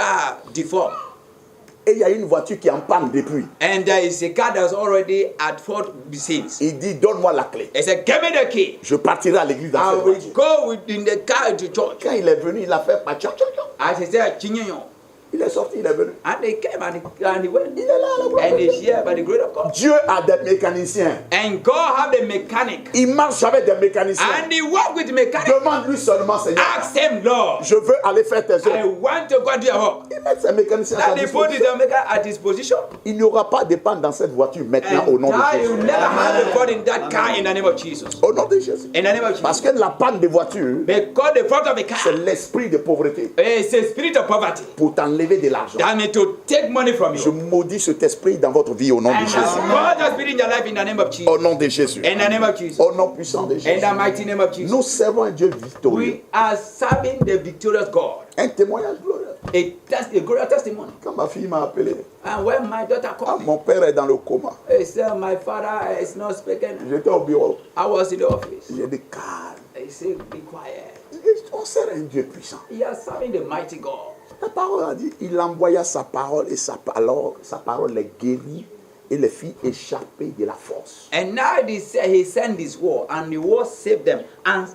car deformed. Et il y a une voiture qui est en panne depuis. And there is a car that's already at fault since. Il dit, donne-moi la clé. He said, give me the key. Je partirai à l'église dans I cette will voiture. go in the car to church. Quand il est venu, il a fait pas tchon, tchon, tchon. As he said, Chinyanyo. Il est sorti, il est venu. And they came and he went. Il est là, là. And he's here by the grace of God. Dieu a des mécaniciens. And God have the mechanic. Il marche avec des mécaniciens. And he work with mechanic. Demande-lui seulement, Seigneur. Ask him, Lord. Je veux aller faire tes I œuvres. want to go to your work. Il met ses mécaniciens à sa That he put his disposition. maker at his position. Il n'y aura pas de panne dans cette voiture maintenant And au nom de that you Jésus. never have a fault in that car in the name of Jesus. Au nom de Jésus. In the name of Parce Jesus. que la panne de voiture, Because the fault of a c'est car l'esprit de pauvreté is a spirit of poverty. pour t'enlever de l'argent. That means to take money from Je you. maudis cet esprit dans votre vie au nom de And Jésus. God has been in your life in the name of Jesus. Au nom de Jésus. In the name of Jesus. Au nom puissant de In Jésus. the mighty name of Jesus. Nous servons un Dieu victorieux. We are serving the victorious God. Un témoignage glorieux. A glorious testimony. Quand ma fille m'a appelé, And when my daughter called me, mon père est dans le coma. he said, my father is not speaking. J'étais au bureau. I was in the office. J'ai dit calme. He said, be quiet. On sert un Dieu puissant. You are serving the mighty God. La parole a dit, il envoya sa parole et sa parole les guérit et les fit échapper de la force. And now he sent his word, and the word saved them and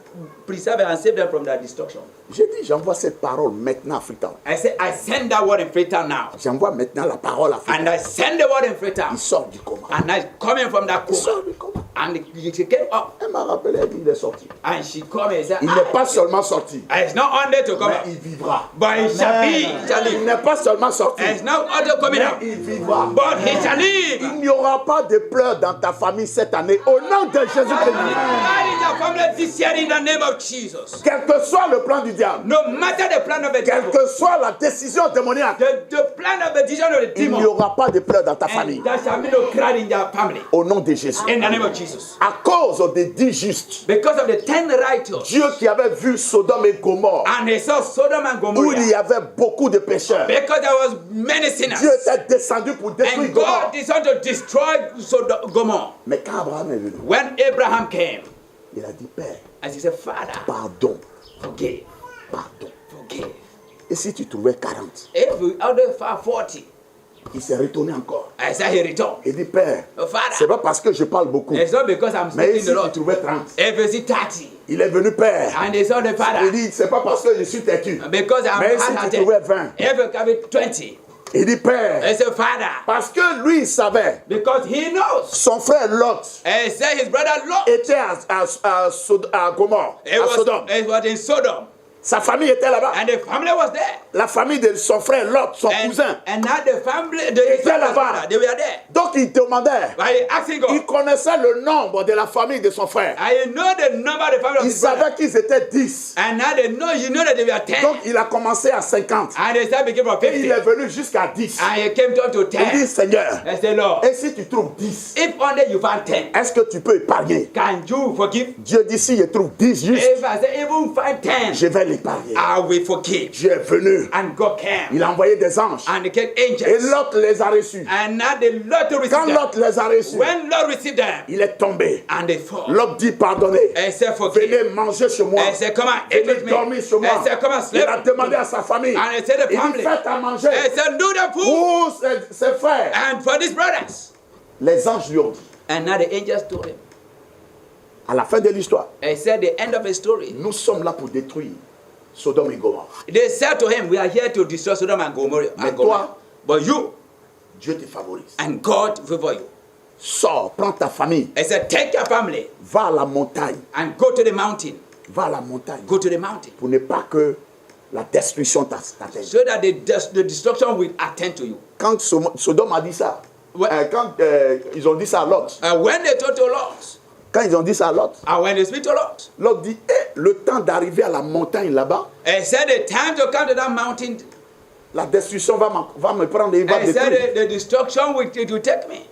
preserved them and saved them from their destruction. J'ai dit, j'envoie cette parole maintenant à Freetown. I said, I send that word in Freetown now. J'envoie maintenant la parole à Freetown. And I send the word in Freetown. Il sort du coma. And I coming from that Il sort coma. du coma. And she came up. Elle m'a rappelé, elle dit, il est sorti. And she come and said, Il n'est pas seulement sorti, it's not only to come mais up, il vivra. but he shall be, shall Il live. n'est pas seulement sorti, It's not only coming mais up, il vivra. but he shall live. Il n'y aura pas de pleurs dans ta famille cette année. Au nom de Jésus-Christ. God is your family this year in the name of Jesus. Quel que soit le plan du diable, No matter the plan of the quelle devil, que soit la décision démoniaque, the plan of the decision of the il n'y demon, aura pas de pleurs dans ta famille. and there shall be no cry in your family. Au nom de Jésus. In the name of Jesus. À cause des 10 justes, Because of the 10 righteous, Dieu qui avait vu Sodome et Gomorrhe, and he saw Sodom and où Gomorrah, il y avait beaucoup de pécheurs, because there was many sinners, Dieu était descendu pour détruire and Gomorrhe. God decided to destroy Sodom, Gomorrah. Mais quand Abraham est venu, When Abraham came, il a dit, Père, and he said, Father, pardon, forgive, pardon. forgive. Et si tu trouvais 40, If we order for 40, il s'est retourné encore. I said he returned. Il dit, Père, Oh, c'est Father, pas parce que je parle beaucoup, it's not because I'm mais speaking si the tu Lord. trouvais 30, If it's 30, il est venu, Père. and they saw the Il Father, dit, c'est pas parce que je suis têtu, because I'm mais si tu trouvais 20, if you have it 20, il dit, Père, I said, Father, parce que lui, il savait, because he knows. son frère Lot And he said his brother Lot, était à Gomorrhe, à Sodome. it was in Sodom, Sa famille était là-bas. and the family was there. La famille de son frère Lot, son cousin. And now the family, the là-bas. brother, they were there. Donc il demandait, By asking il God, connaissait le nombre de la famille de son frère. I know the number of the family of Il his brother. savait qu'ils étaient 10. And now they know, you know that they were 10. Donc il a commencé à 50. And they said became from Et il 50. est venu jusqu'à 10. And he came down to Il dit, 10. Seigneur, I said, Lord, et si tu trouves 10, if only you found 10, est-ce que tu peux épargner? can you forgive? Dieu dit, si je trouve 10 juste, If I say even find 10, je vais l'épargner. I will forgive. Dieu est venu. And God came. Il a envoyé des anges. And they came Et angels. Lot les a reçus. And now the Lord to receive Quand them. Lot les a reçus, When Lord received them, il est tombé. and they fall. Lot dit, pardonnez. I said, forgive. Venez manger chez moi. I said, come and eat Venez with me. dormir chez moi. I said, come and Il sleep. a demandé à sa famille. And I said, the Il dit, family. faites à manger I said, do the food. pour ses frères. And for these brothers. Les anges lui ont dit, And now the angels told him. à la fin de l'histoire, I said, the end of the story. nous sommes là pour détruire Sodome et Gomorrhe. They said to him, we are here to destroy Sodom and Gomorrah. Mais toi, But you Dieu te favorise. and God favor you. Sors, prends ta famille, I said, take your family va à la montagne. and go to the mountain. Va à la montagne. Go to the mountain. Pour ne pas que la destruction t'atteigne. So that the destruction will attend to you. Quand Sodome a dit ça, quand ils ont dit ça à Lot, When they told to Lot, quand ils ont dit ça à Lot, and when they speak to Lot, Lot dit, le temps d'arriver à la montagne là-bas, I said, the time to come to that mountain, la destruction va me prendre et va I détruire. said, the destruction will take me.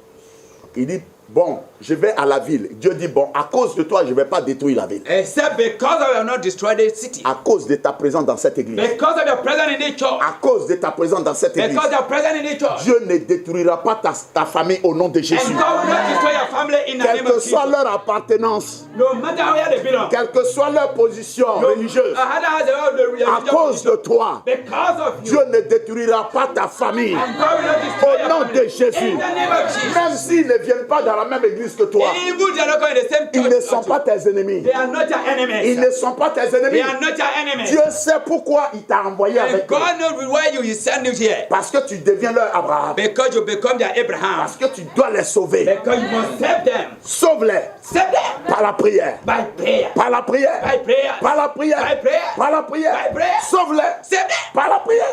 Il dit, bon, je vais à la ville. Dieu dit, bon, à cause de toi, je ne vais pas détruire la ville. Except because I will not destroy the city. À cause de ta présence dans cette église. Because of your presence in the church. À cause de ta présence dans cette église. Because of your presence in the church. Dieu ne détruira pas ta famille au nom de Jésus. And God will not destroy your family in the Quelle name que of soit Jesus. leur appartenance, No matter where they belong. quelle que soit leur position religieuse, à cause de toi, Because of you. Dieu ne détruira pas ta famille And God will not destroy au your nom family. de Jésus. In the name of Jesus. Même s'ils ne viennent pas dans la même église que toi, Even if they are not going to the same ils church. ne sont pas tes ennemis. They are not your enemies. Ils ne sont pas tes They ennemis. are not your enemies. Dieu sait pourquoi il t'a envoyé And avec eux. God knows why you send you here. Parce que tu deviens leur Abraham. Because you become their Abraham. Parce que tu dois les sauver. Because you must save them. Sauve-les Save them. par la prière. By prayer. Par la prière. By prayer. Par la prière. By prayer. Par la prière. By prayer. Sauve-les Save them. par la prière.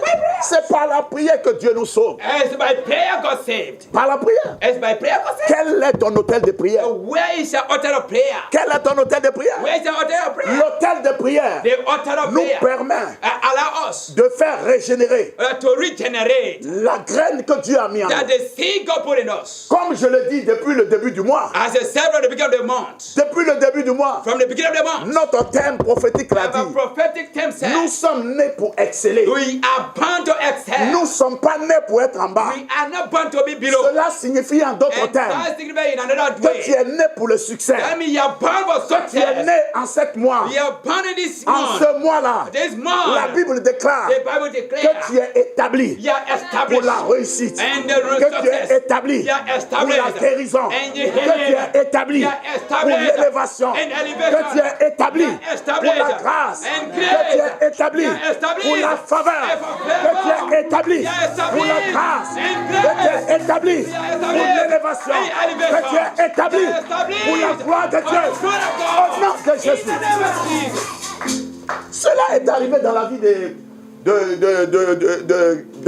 C'est par la prière que Dieu nous sauve. It's by prayer God saved. Par la prière. It's by prayer God saved. Quel est ton hôtel de prière? Where is your altar of prayer? Quel est ton hôtel de prière? Where is your altar of prayer? L'hôtel de prière The altar of nous prayer permet allow us de faire régénérer to regenerate la graine que Dieu a mis en that nous. the seed God put in us. Comme je le dis depuis le début du mois, As I said from the beginning of the month. depuis le début du mois, From the beginning of the month. notre thème prophétique l'a Our dit. prophetic term Nous says sommes nés pour exceller. we are bound to excel. Nous ne sommes pas nés pour être en bas. We are not bound to be below. Cela signifie en d'autres And termes that signifies in another que tu way. es né pour le succès. I mean, you are bound for Tu es success. né en 7 mois. You are bound in this En month. ce mois-là, This la month. Bible déclare The Bible que declares tu es établi you are pour established. la réussite. And the Que tu es success. établi You are pour la established. guérison. And Que you tu es établi You are pour established. l'élévation. And elevation. Que tu es établi You are pour established. la grâce. And Que grace. tu es établi You are established. pour la faveur. And for Que tu favor. es établi You are established. pour la grâce. And Que tu grace. es établi You are pour established. l'élévation. And elevation. Que tu es établi You are established. pour la gloire de For Dieu. the glory of Au God. nom de In Jésus. the name of Jesus. Cela est arrivé dans la vie de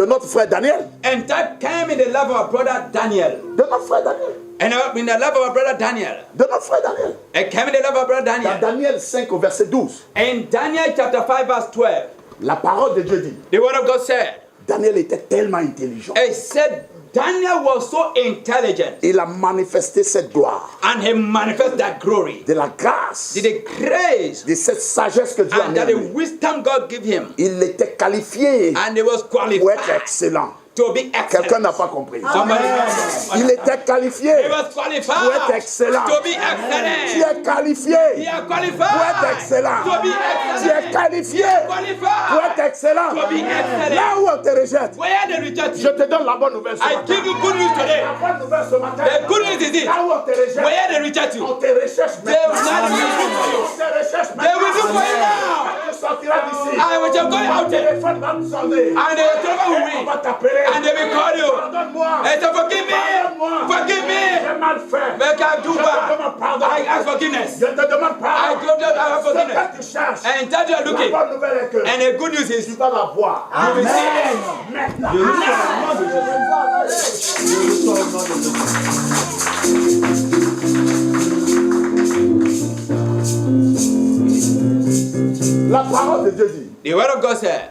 notre frère Daniel. And that came in the life of our brother Daniel. De notre frère Daniel. And in the life of our brother Daniel. De notre frère Daniel. It came in the life of our brother Dans Daniel. Daniel 5 au verset 12, In Daniel chapter 5 verse 12, la parole de Dieu dit, the word of God said, Daniel était tellement intelligent. it said Daniel was so intelligent Il a manifesté cette gloire, and he manifested that glory, de la grâce, the grace de cette sagesse que Dieu a and mis en that the lui. wisdom God gave him, Il était qualifié and he was pour être qualified excellent. to be Quelqu'un excellent. n'a pas compris. Somebody, Il était qualifié he was pour être qualified excellent. to be Tu excellent. es qualifié He is pour être qualified excellent. to be Tu es excellent. qualifié pour Qualified être excellent. to be excellent. Là où on te rejette, Where they reject je you, te donne la bonne nouvelle ce I matin. give you good news today. La bonne nouvelle ce matin. The good news is this. Là où on te rejette, Where they reject on you, te recherche they will maintenant. not even look for you. On te recherche They will look for you maintenant. now. Tu sortiras d'ici. I will just go out Ton there téléphone va nous sonner. and the telephone will On ring va t'appeler. and they will call you Pardonne-moi. and say, forgive me, forgive me. J'ai mal fait. Make I do Je te bad. demande pardon. I ask forgiveness. Je te demande I pardon. go there, I have Ce que forgiveness. tu cherches, And that you are la looking. bonne nouvelle est que And the good news tu is vas la voir. you will see it. Maintenant. La parole de Dieu dit The word of God said,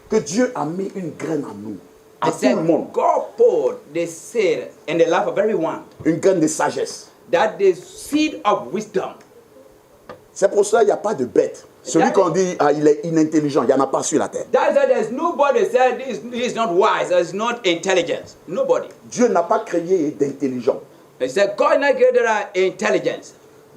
que Dieu a mis une graine en nous, à it tout le said monde, God poured the seed in the life of everyone. une graine de sagesse. That the seed of wisdom. C'est pour cela qu'il n'y a pas de bête. Celui qu'on dit ah, il est inintelligent, il n'y en a pas sur la terre. That's why there's nobody said this is not wise, it's not intelligence. Nobody. Dieu n'a pas créé d'intelligent. He said God not created our intelligence.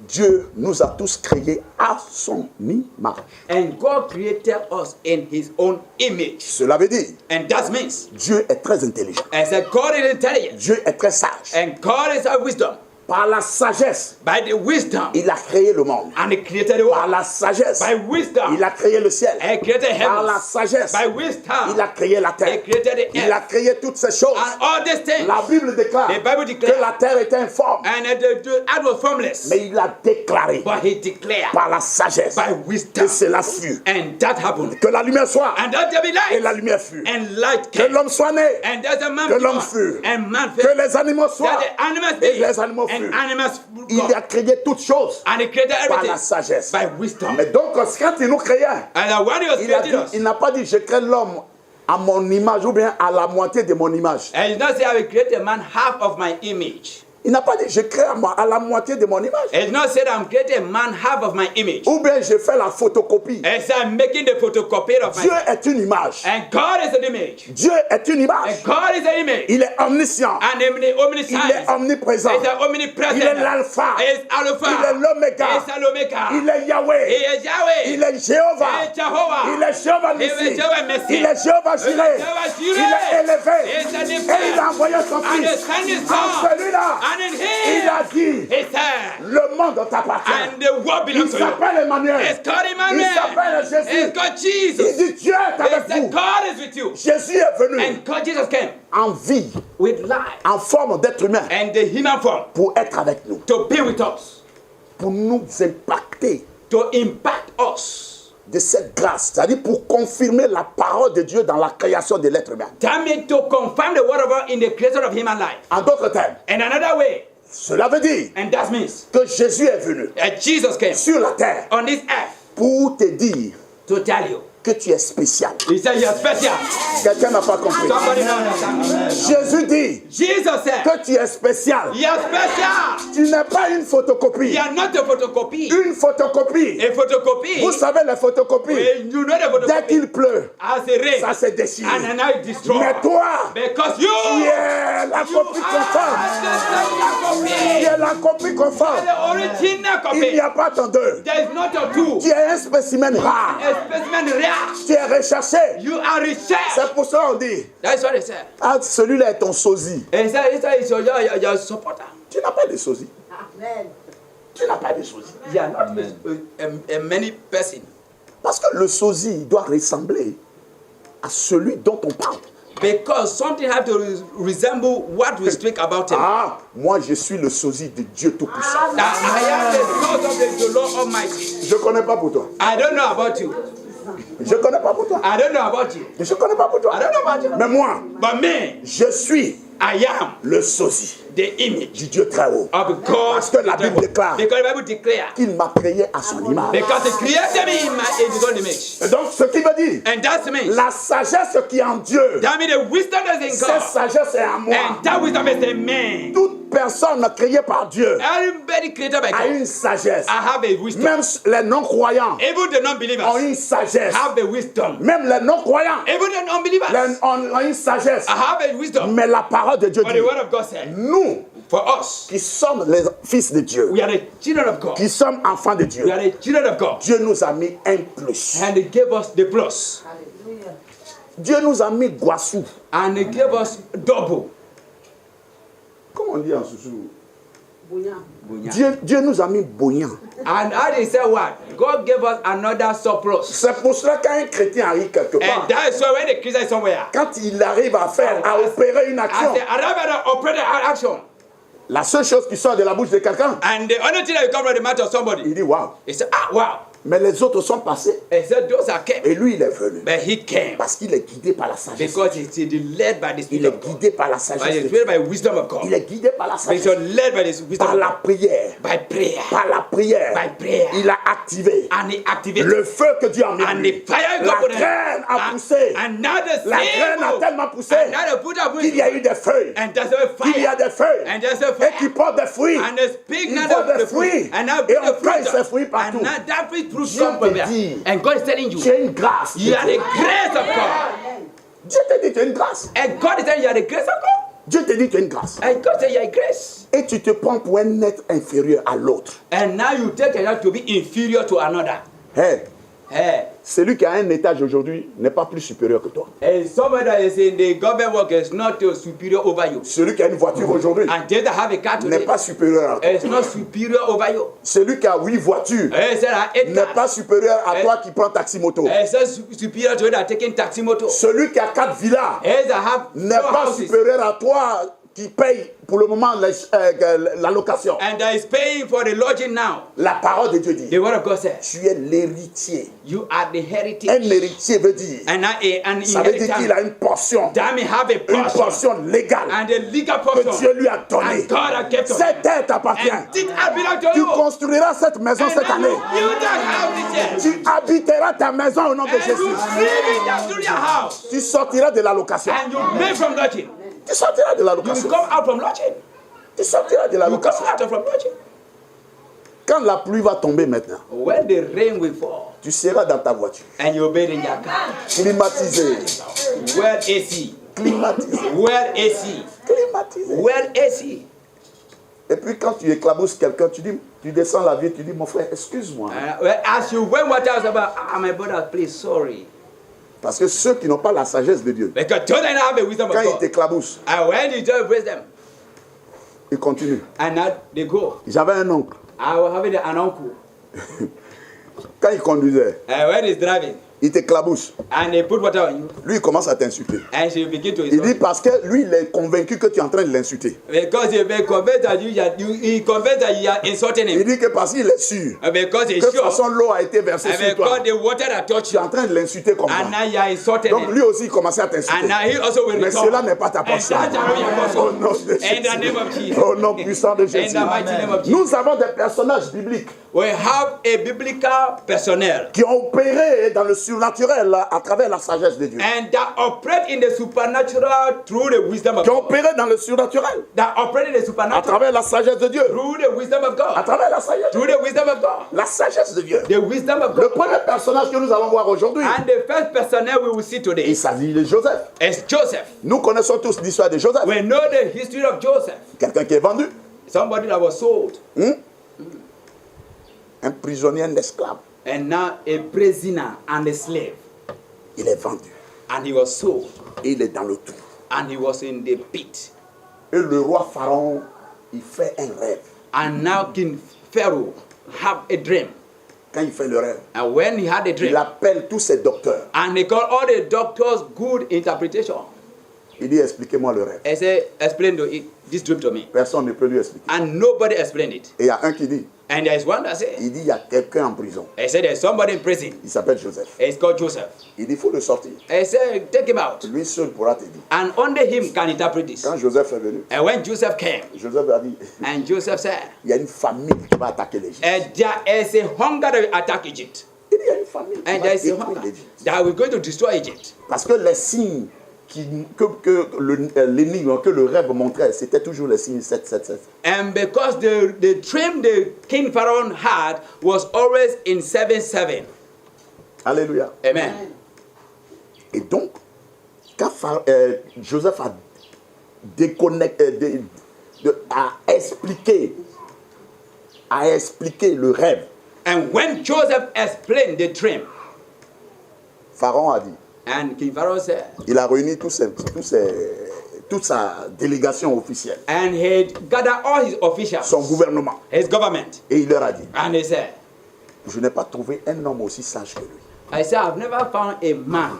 Dieu nous a tous créés à son image. And God created us in his own image. Cela veut dire, And that means, Dieu est très intelligent. and said God is intelligent. Dieu est très sage. And God is our wisdom. Par la sagesse, By the wisdom. il a créé le monde. And he created the Par world. la sagesse, By wisdom. il a créé le ciel. And created Par la heaven. sagesse, By wisdom. il a créé la He terre. created the Il a earth. créé toutes ces choses. And all these things. La Bible déclare The Bible que declares. la terre était informe. And the earth was formless. Mais il a déclaré But he declared. par la sagesse By que wisdom. cela fut. And that happened. Que la lumière soit. And that there be Et la light. lumière fut. And light Que came. l'homme soit né. And there's a man Que l'homme born. fut. And man Que fell. les animaux soient. That the animals Et be. les animaux And furent. animals Il go. a créé toutes choses And he created par la everything. sagesse. By wisdom. Mais donc, quand il nous créait, And when he was il a creating dit, us. il n'a pas dit je crée l'homme à mon image ou bien à la moitié de mon image. And he did not say I will create a man half of my image. Il n'a pas dit je crée à la moitié de mon image. It's not said I'm creating a man half of my image. Ou bien je fais la photocopie. It's I'm making the photocopy of Dieu my. est une image. And God is an image. Dieu est une image. And God is an image. Il est omniscient. And Il est omniscient. omniprésent. He's an omnipresent. Il est l'alpha. He is Alpha. Il est l'oméga. He is l'Omega. Il est Yahweh. He is Yahweh. Il est Jéhovah. He is Jehovah. Il est Jéhovah He is Nissi. Jehovah Messi. Il est Jéhovah Jireh. Jehovah Il Jireh. est élevé. He is an Et il a envoyé son And he fils. sent his En son. celui-là, And in il him, a dit, he said, le monde t'appartient. and the world Il belongs to you. s'appelle Emmanuel. It's called Il Emmanuel. s'appelle Jésus. It's called Il Jesus. dit Dieu est He avec said, vous. God is with you. Jésus est venu And God, Jesus came en vie, with life en forme d'être humain, and the human form pour être avec nous, to be with us, pour nous impacter to impact us. de cette grâce, c'est-à-dire pour confirmer la parole de Dieu dans la création de l'être humain. That means to confirm the word of God in the creation of human life. En d'autres termes, And another way, cela veut dire and that means que Jésus est venu that Jesus came sur la terre on this earth pour te dire to tell you. que tu es spécial. He said you're special. Quelqu'un n'a pas compris. Somebody don't understand. Jésus dit Jesus said que tu es spécial. you're special. Tu n'es pas une photocopie. You are not a photocopy. Une photocopie. A photocopy. Vous savez, les photocopies, When you know the dès photocopy qu'il pleut, as a rain ça se déchire. and now it destroys. Mais toi, Because you tu es la you copie conforme. are the Tu copy. es la copie conforme. The original Il copy. n'y a pas tant deux. There is not a two. Tu es un spécimen rare. A specimen rare. Tu es recherché. You are researched. C'est pour ça qu'on dit, That's what they said. ah, celui-là est ton sosie. And he said, it's your supporter. Tu n'as pas de sosie. Amen. Tu n'as pas de sosie. You are not a many person. Parce que le sosie il doit ressembler à celui dont on parle. Because something have to resemble what we speak about him. Ah, moi je suis le sosie de Dieu Tout-Puissant. That I am the son of the Lord Almighty. Je ne connais pas pour toi. I don't know about you. Je ne connais pas pour toi. I don't know about you. Je ne connais pas pour toi. I don't know about you. Mais moi, But me, je suis I am le sosie the image du Dieu très haut. of God. Parce que la Bible déclare Because the Bible declares. qu'il m'a créé à son image. Because he created me in his own image. Et donc, ce qui veut dire, And that means, la sagesse qui est en Dieu, that means the wisdom that's in cette God. sagesse est en moi. And that wisdom is in me. Toute personne créée par Dieu Everybody created by a God. une sagesse. I have a wisdom. Même les non-croyants Even the ont non-believers une sagesse. have a wisdom. Même les non-croyants Even the non-believers ont une sagesse. I have a wisdom. Mais la parole de Dieu But dit, the word of God said, nous for us, qui sommes les fils de Dieu, we are the children of God. qui sommes enfants de Dieu, We are the children of God. Dieu nous a mis un plus. And he gave us the plus. Hallelujah. Dieu nous a mis Guassou. And he gave us double. Comment on dit en Soussou? Bouillon. Dieu nous a mis Boyan. And how they say what? God gave us another surplus. C'est pour cela qu'un chrétien arrive quelque part, And that is why when the Christian is somewhere, quand il arrive à faire, à opérer une as action, they arrive at the operating action, la seule chose qui sort de la bouche de quelqu'un, and the only thing that will come from the mouth of somebody, il dit waouh. he said, ah, wow. Mais les autres sont passés He said, those are kept. et lui il est venu. But he came Parce qu'il est guidé par la sagesse. because he's led by the Il Spirit est of God. guidé par la By sagesse. the de Spirit, Dieu. by wisdom of God. Il est guidé par la But sagesse. he's led by the wisdom Par of la God. prière. By prayer. Par la prière. By prayer. Il a activé And he activated. le feu que Dieu a mis en And lui. the fire La God put in. graine a poussé. And now the La graine a same. tellement poussé And now the put up qu'il y a eu des feuilles. And there's a Il y a fire. des feuilles. And there's a Et qui fire. portent des fruits. And there's big Il now porte the des fruit. fruits. And now Et the on cueille fruit. ces fruits partout. And now that fruit fruit Dieu come from te there. dit, And God is telling you, tu as une grâce. you are the grace of God. Dieu te dit tu as une grâce. And God is telling you, you are the grace of God. Dieu te dit tu as une grâce. And God said you are grace. Et tu te prends pour un être inférieur à l'autre. And now you take yourself to be inferior to another. Hey, Hey. celui qui a un étage aujourd'hui n'est pas plus supérieur que toi. And somebody that is in the government work is not superior over you. Celui qui a une voiture aujourd'hui And they that have a car n'est today pas supérieur à toi. is not superior over you. Celui qui a 8 voitures He said I ate n'est pas supérieur à toi qui prends taxi moto. He said superior to you that taking taxi motor. Celui qui a 4 villas He that have n'est 4 pas houses supérieur à toi qui paye pour le moment la location. and that is paying for the lodging now. La parole de Dieu dit, The word of God says, tu es l'héritier. you are the heritage. Un héritier veut dire, And an ça veut dire qu'il inheritance. a une portion, That may have a une portion. portion légale And the legal que portion. Dieu lui a donnée. And God has kept us. Cette terre t'appartient. And it belongs to Tu you. construiras cette maison And cette then année. you that have this year. Tu habiteras ta maison au nom de And you Jésus. live in that through your house. Tu sortiras de la location. And you live from lodging. Tu sortiras de la You will location. come out from lodging. Tu sortiras de la You come location. out from lodging. Quand la pluie va tomber maintenant, When the rain will fall, tu seras dans ta voiture. and you'll be in your car. Climatisé. Well AC. Climatisé. Well AC. Climatisé. Well AC. Et puis quand tu éclabousses quelqu'un, tu descends la vie, tu dis, mon frère, excuse-moi. Well, as you went what I was about, my brother, please, sorry. Parce que ceux qui n'ont pas la sagesse de Dieu, Because children have the wisdom of quand ils God. t'éclaboussent, And when you just praise them, ils continuent. and now they go. J'avais un oncle, I was having an uncle. quand il conduisait, And when he's driving, il t'éclabousse. and they put water on you, Lui, il commence à t'insulter. and she begin to Il dit insult. parce que lui, il est convaincu que tu es en train de l'insulter. Because he been convinced that he convinced that you are insulting Il him. dit que parce qu'il est sûr And because que he's de toute sure, façon l'eau a été versée and sur toi, because the water that touched tu es you, en train de l'insulter comme and ça. now you are insulting Donc him. lui aussi, il commençait à And t'insulter. now he also will Mais return. cela n'est pas ta And portion. that shall be your Au portion. nom de In the name of Jésus. Jesus. Au nom puissant de In Jésus. the mighty name of Jesus. Nous avons des personnages bibliques We have a biblical personnel qui ont opéré dans le surnaturel à travers la sagesse de Dieu. and that operate in the supernatural through the wisdom of Qui ont God. opéré dans le surnaturel That operate in the à supernatural travers la sagesse de Dieu. through the wisdom of À God. travers la sagesse. Through the wisdom of God. La sagesse de Dieu. The wisdom of Le God. premier personnage que nous allons voir aujourd'hui, And the first personnel we will see today il s'agit de Joseph. is Joseph. Nous connaissons tous l'histoire de Joseph. We know the history of Joseph. Quelqu'un qui est vendu, Somebody that was sold un prisonnier, un esclave. and now a prisoner and a slave. Il est vendu. And he was sold Et il est dans le trou. and he was in the pit. Et le roi Pharaon, il fait un rêve. And now King Pharaoh have a dream. Quand il fait le rêve, And when he had a il dream, appelle tous ses docteurs. and they call all the doctors good interpretation. Il dit, expliquez-moi le rêve. I say, explain this dream to me. Personne ne peut lui expliquer. And nobody explained it. Et il y a un qui dit, And there is one that said, il dit, il y a quelqu'un en prison. I said, there's somebody in prison. Il s'appelle Joseph. It's called Joseph. Il dit, il faut le sortir. I said, take him out. Lui seul pourra te dire. And only him can interpret this. Quand Joseph est venu, And when Joseph came, Joseph a dit, and Joseph said, il y a une famine qui va attaquer l'Égypte. there is a hunger that will attack Egypt. Il dit, il y a une famine qui And va there is a détruire hunger l'Égypte. that we're going to destroy Egypt. Parce que les signes que l'énigme, que le rêve montrait, c'était toujours les signes 777. And because the dream the King Pharaoh had was always in 7-7. Alléluia. Amen. Et donc, quand Joseph a déconnecté, a expliqué le rêve, And when Joseph explained the dream, Pharaon a dit, and King Pharaoh said, il a réuni toute sa délégation officielle, and he gathered all his officials, son gouvernement, his government, et il leur a dit, and he said, je n'ai pas trouvé un homme aussi sage que lui, I said, I've never found a man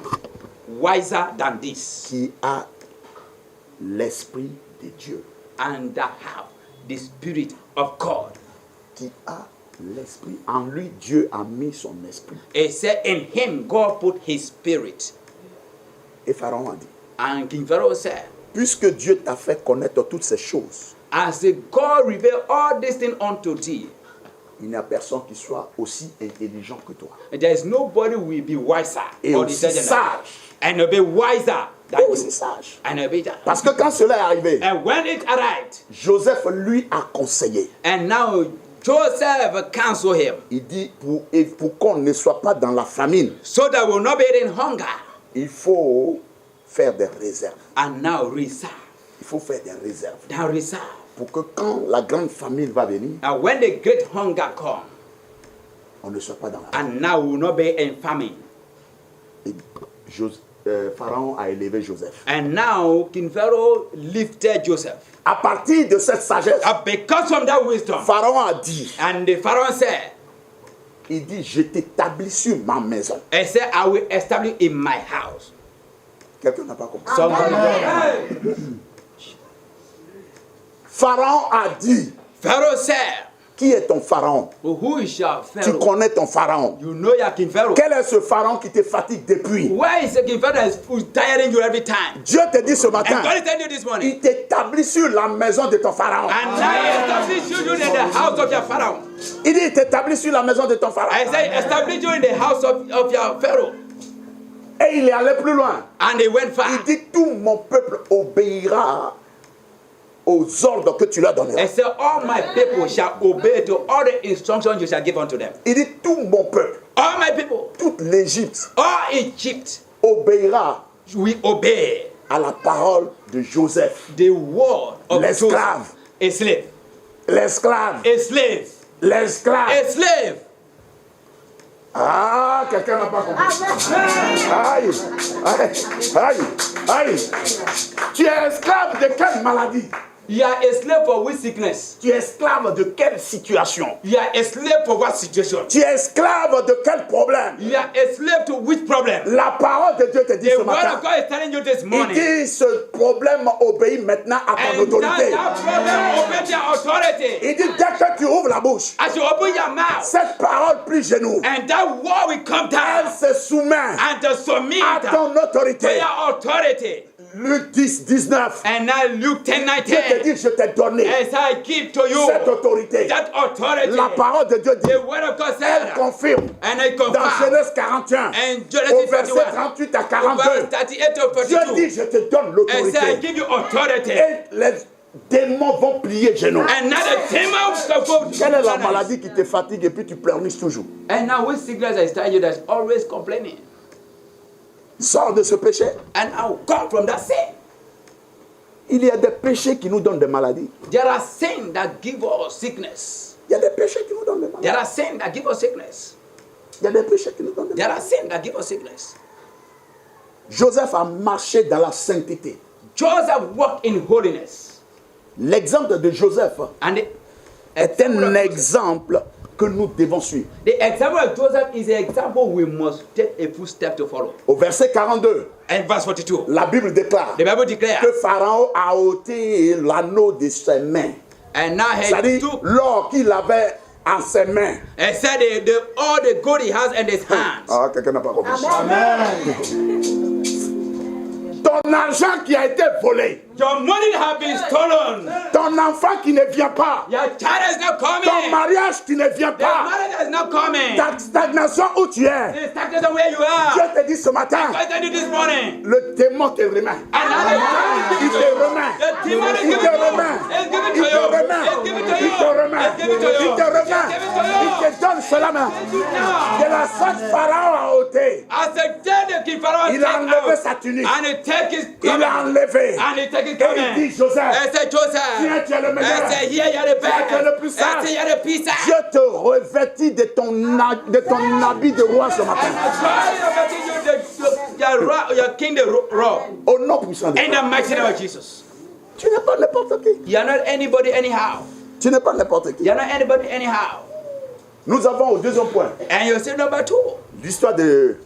wiser than this, qui a l'esprit de Dieu, and that have the spirit of God. qui a l'esprit. En lui, Dieu a mis son esprit. He said, in him God put his spirit. Et Pharaon a dit, And King Pharaoh said, puisque Dieu t'a fait connaître toutes ces choses, as the God revealed all these things unto thee, il n'y a personne qui soit aussi intelligent que toi. there is nobody who will be wiser Et or aussi intelligent sage. and will be wiser than Et you. aussi sage. And will be that. Parce que quand cela est arrivé, And when it arrived, Joseph lui a conseillé. and now Joseph counseled him, Il dit, pour qu'on ne soit pas dans la famine, so that we will not be in hunger. il faut faire des réserves. And now reserve. Il faut faire des réserves. Now reserve. Pour que quand la grande famine va venir, And when the great hunger comes, on ne soit pas dans la famine. and now we will not be in famine. Et Pharaon a élevé Joseph. And now King Pharaoh lifted Joseph. À partir de cette sagesse, And because from that wisdom, Pharaon a dit, and the Pharaoh said, il dit, je t'établis sur ma maison. he said, I will establish in my house. Quelqu'un n'a pas compris. Somebody Pharaon a dit, Pharaoh said, qui est ton pharaon? who is your Tu Pharaoh? connais ton pharaon. You know your King Pharaoh. Quel est ce pharaon qui te fatigue depuis? Why is the King Pharaoh who's tiring you every time? Dieu te dit ce And matin, God is telling you this morning. il t'établit sur la maison de ton pharaon. And now he establish you in the house of your Pharaoh. Il dit, il t'établit sur la maison de ton I pharaon. say, establish you in the house of your Pharaoh. Et il est allé plus loin. And he went Il far. dit, tout mon peuple obéira aux ordres que tu leur donneras. And say, all my people shall obey to all the instructions you shall give unto them. Il dit, tout mon peuple, All my people, toute l'Égypte all Egypt, obéira we obey à la parole de Joseph. the word of L'esclave, Joseph. A slave. l'esclave, A slave. l'esclave. A slave. Ah, quelqu'un n'a pas compris. Aïe, aïe, aïe, aïe. Tu es esclave de quelle maladie? You are a slave for which sickness? Tu es esclave de quelle situation? You are a slave for what situation? Tu es esclave de quel problème? You are a slave to which problem? La parole de Dieu te dit The ce word matin. of God is telling you this Il morning. dit ce problème obéit maintenant à ton And autorité. that problem obeys your authority. Il dit dès que tu ouvres la bouche, As you open your mouth, cette parole plie genou. and that word will come Elle down se soumet and to submit à ton to autorité. your authority. Luc 10, 19. And now Luke 10, Dieu te 19. dit, je t'ai donné As I give to you cette autorité. that authority, La parole de Dieu dit, the word of God elle said, confirme and I dans confirm, Genèse 41, and au Genesis verset 41, 38 à verse 42. 38 to Dieu 42, dit, je te donne and l'autorité. say, I give you authority. Et les démons vont plier genoux. And now the demons can go. Quelle est la maladie qui te fatigue et puis tu pleurniches toujours? And now which sickness I tell you that's always complaining? Sors de ce péché. And I'll come from that sin. Il y a des péchés qui nous donnent des maladies. There are sins that give us sickness. Il y a des péchés qui nous donnent des maladies. There are sins that give us sickness. Il y a des péchés qui nous donnent des There maladies. are sins that give us sickness. Joseph a marché dans la sainteté. Joseph walked in holiness. L'exemple de Joseph And est un exemple que nous devons suivre. the example of Joseph is an example we must take a full step to follow. Au verset 42, And verse 42, la Bible déclare the Bible declares, que Pharaon a ôté l'anneau de ses mains. and now he C'est-à-dire took l'or qu'il avait en ses mains. and said all the gold he has in his hands. Ah, quelqu'un n'a pas compris. Amen. Ton argent qui a été volé, Your money has been stolen. ton enfant qui ne vient pas, Your child is not coming. ton mariage qui ne vient The pas, marriage is not coming. ta stagnation où tu es. The stagnation where you are. Dieu te dit ce matin, I tell you this morning. le démon te remet. And Il te remet. the demon is Il giving te to you. remet. It's given Il to te you. remet. It's given to Il you. te remet. It's given to you. Il te remet. It's given to you. Il te donne cela main. De la sorte Pharaon a ôté. As the dead the king Pharaoh Il a take enlevé out, sa tunique. and he take his Il a garment, enlevé. and he take his Et il garment. dit, Joseph, I said, Joseph. Tiens, tu es le meilleur. I said, here you are the best. Tu es le plus sage. I said, you are the peace. Dieu te revêtit de ton habit de roi ce matin. Your king the robe. Au nom puissant de In Dieu. the mighty name of Jesus. Tu n'es pas n'importe qui. You are not anybody anyhow. Tu n'es pas n'importe qui. You are not anybody anyhow. Nous avons au deuxième point And you see number 2. l'histoire de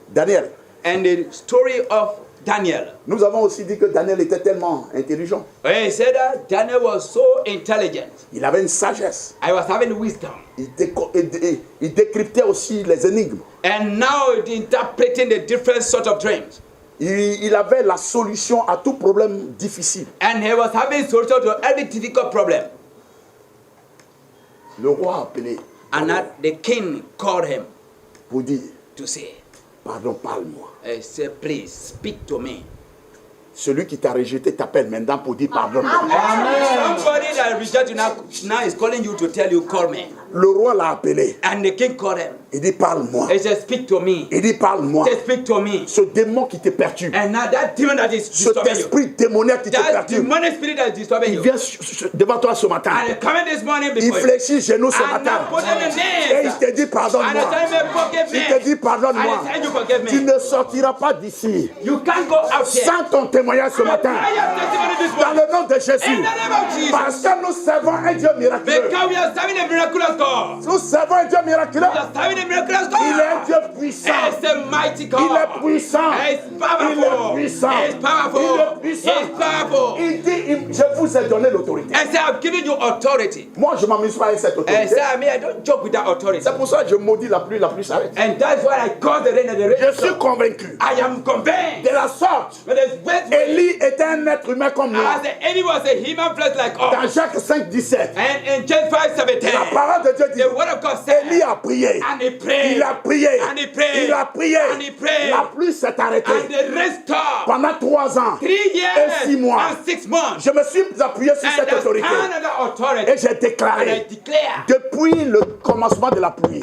Daniel. And the story of Daniel. Nous avons aussi dit que Daniel était tellement intelligent. He said that Daniel was so intelligent. Il avait une sagesse. I was having wisdom. Il décryptait aussi les énigmes. And now interpreting the different sort of dreams. Il avait la solution à tout problème difficile. And he was having solution to every difficult problem. Le roi a appelé And that the king called him pour dire, to say, pardon, parle-moi. he said, please speak to me. Celui qui t'a rejeté t'appelle maintenant pour dire pardon. Somebody that rejected you now is calling you to tell you, call me. Le roi l'a appelé. And the king called him. Il dit parle-moi. He said, speak to me. Il dit parle-moi. He said, speak to me. Ce démon qui te perturbe, And now that demon that is cet disturbing you, esprit démoniaque qui te that perturbe, demonic spirit that is disturbing il you, vient devant toi ce matin. and coming this morning Il before you, fléchit genoux ce and matin. now put in the Et il names, te dit and I pardonne-moi. tell me, forgive me, Il te dit pardonne-moi. and I tell you, forgive Tu me. ne sortiras pas d'ici You can't go out here. sans ton témoignage ce matin. I have testimony this Dans morning. le nom de In Jésus. the name of Jesus. Parce que nous servons un Dieu miraculeux. Because we are serving a miraculous God. Nous servons un Dieu miraculeux. We are serving a miraculous God. Il est un Dieu puissant. He is a mighty God. Il est puissant. He is Il powerful. est puissant. He is powerful. Il est puissant. He is powerful. Il dit, je vous ai donné l'autorité. And say, I've given you authority. Moi, je m'amuse pas avec cette And autorité. say, I mean, I don't joke with that authority. C'est pour ça que je maudis la pluie s'arrête. And that's why I call the rain and the rain. Je suis convaincu. I am convinced. De la sorte, But there's wet Élie était un être humain comme nous. as the enemy was a human flesh like Dans us. Jacques 5, 17, And in James 5:17, la parole de Dieu dit, the word of God said, Élie a prié. and he prayed, Il a prié. and he prayed, Il a prié. and he prayed, La pluie s'est arrêtée. and the rain stopped. Pendant 3 ans 3 years et 6 mois, and 6 months. Je me suis appuyé sur cette autorité. Et j'ai déclaré, depuis le commencement de la pluie,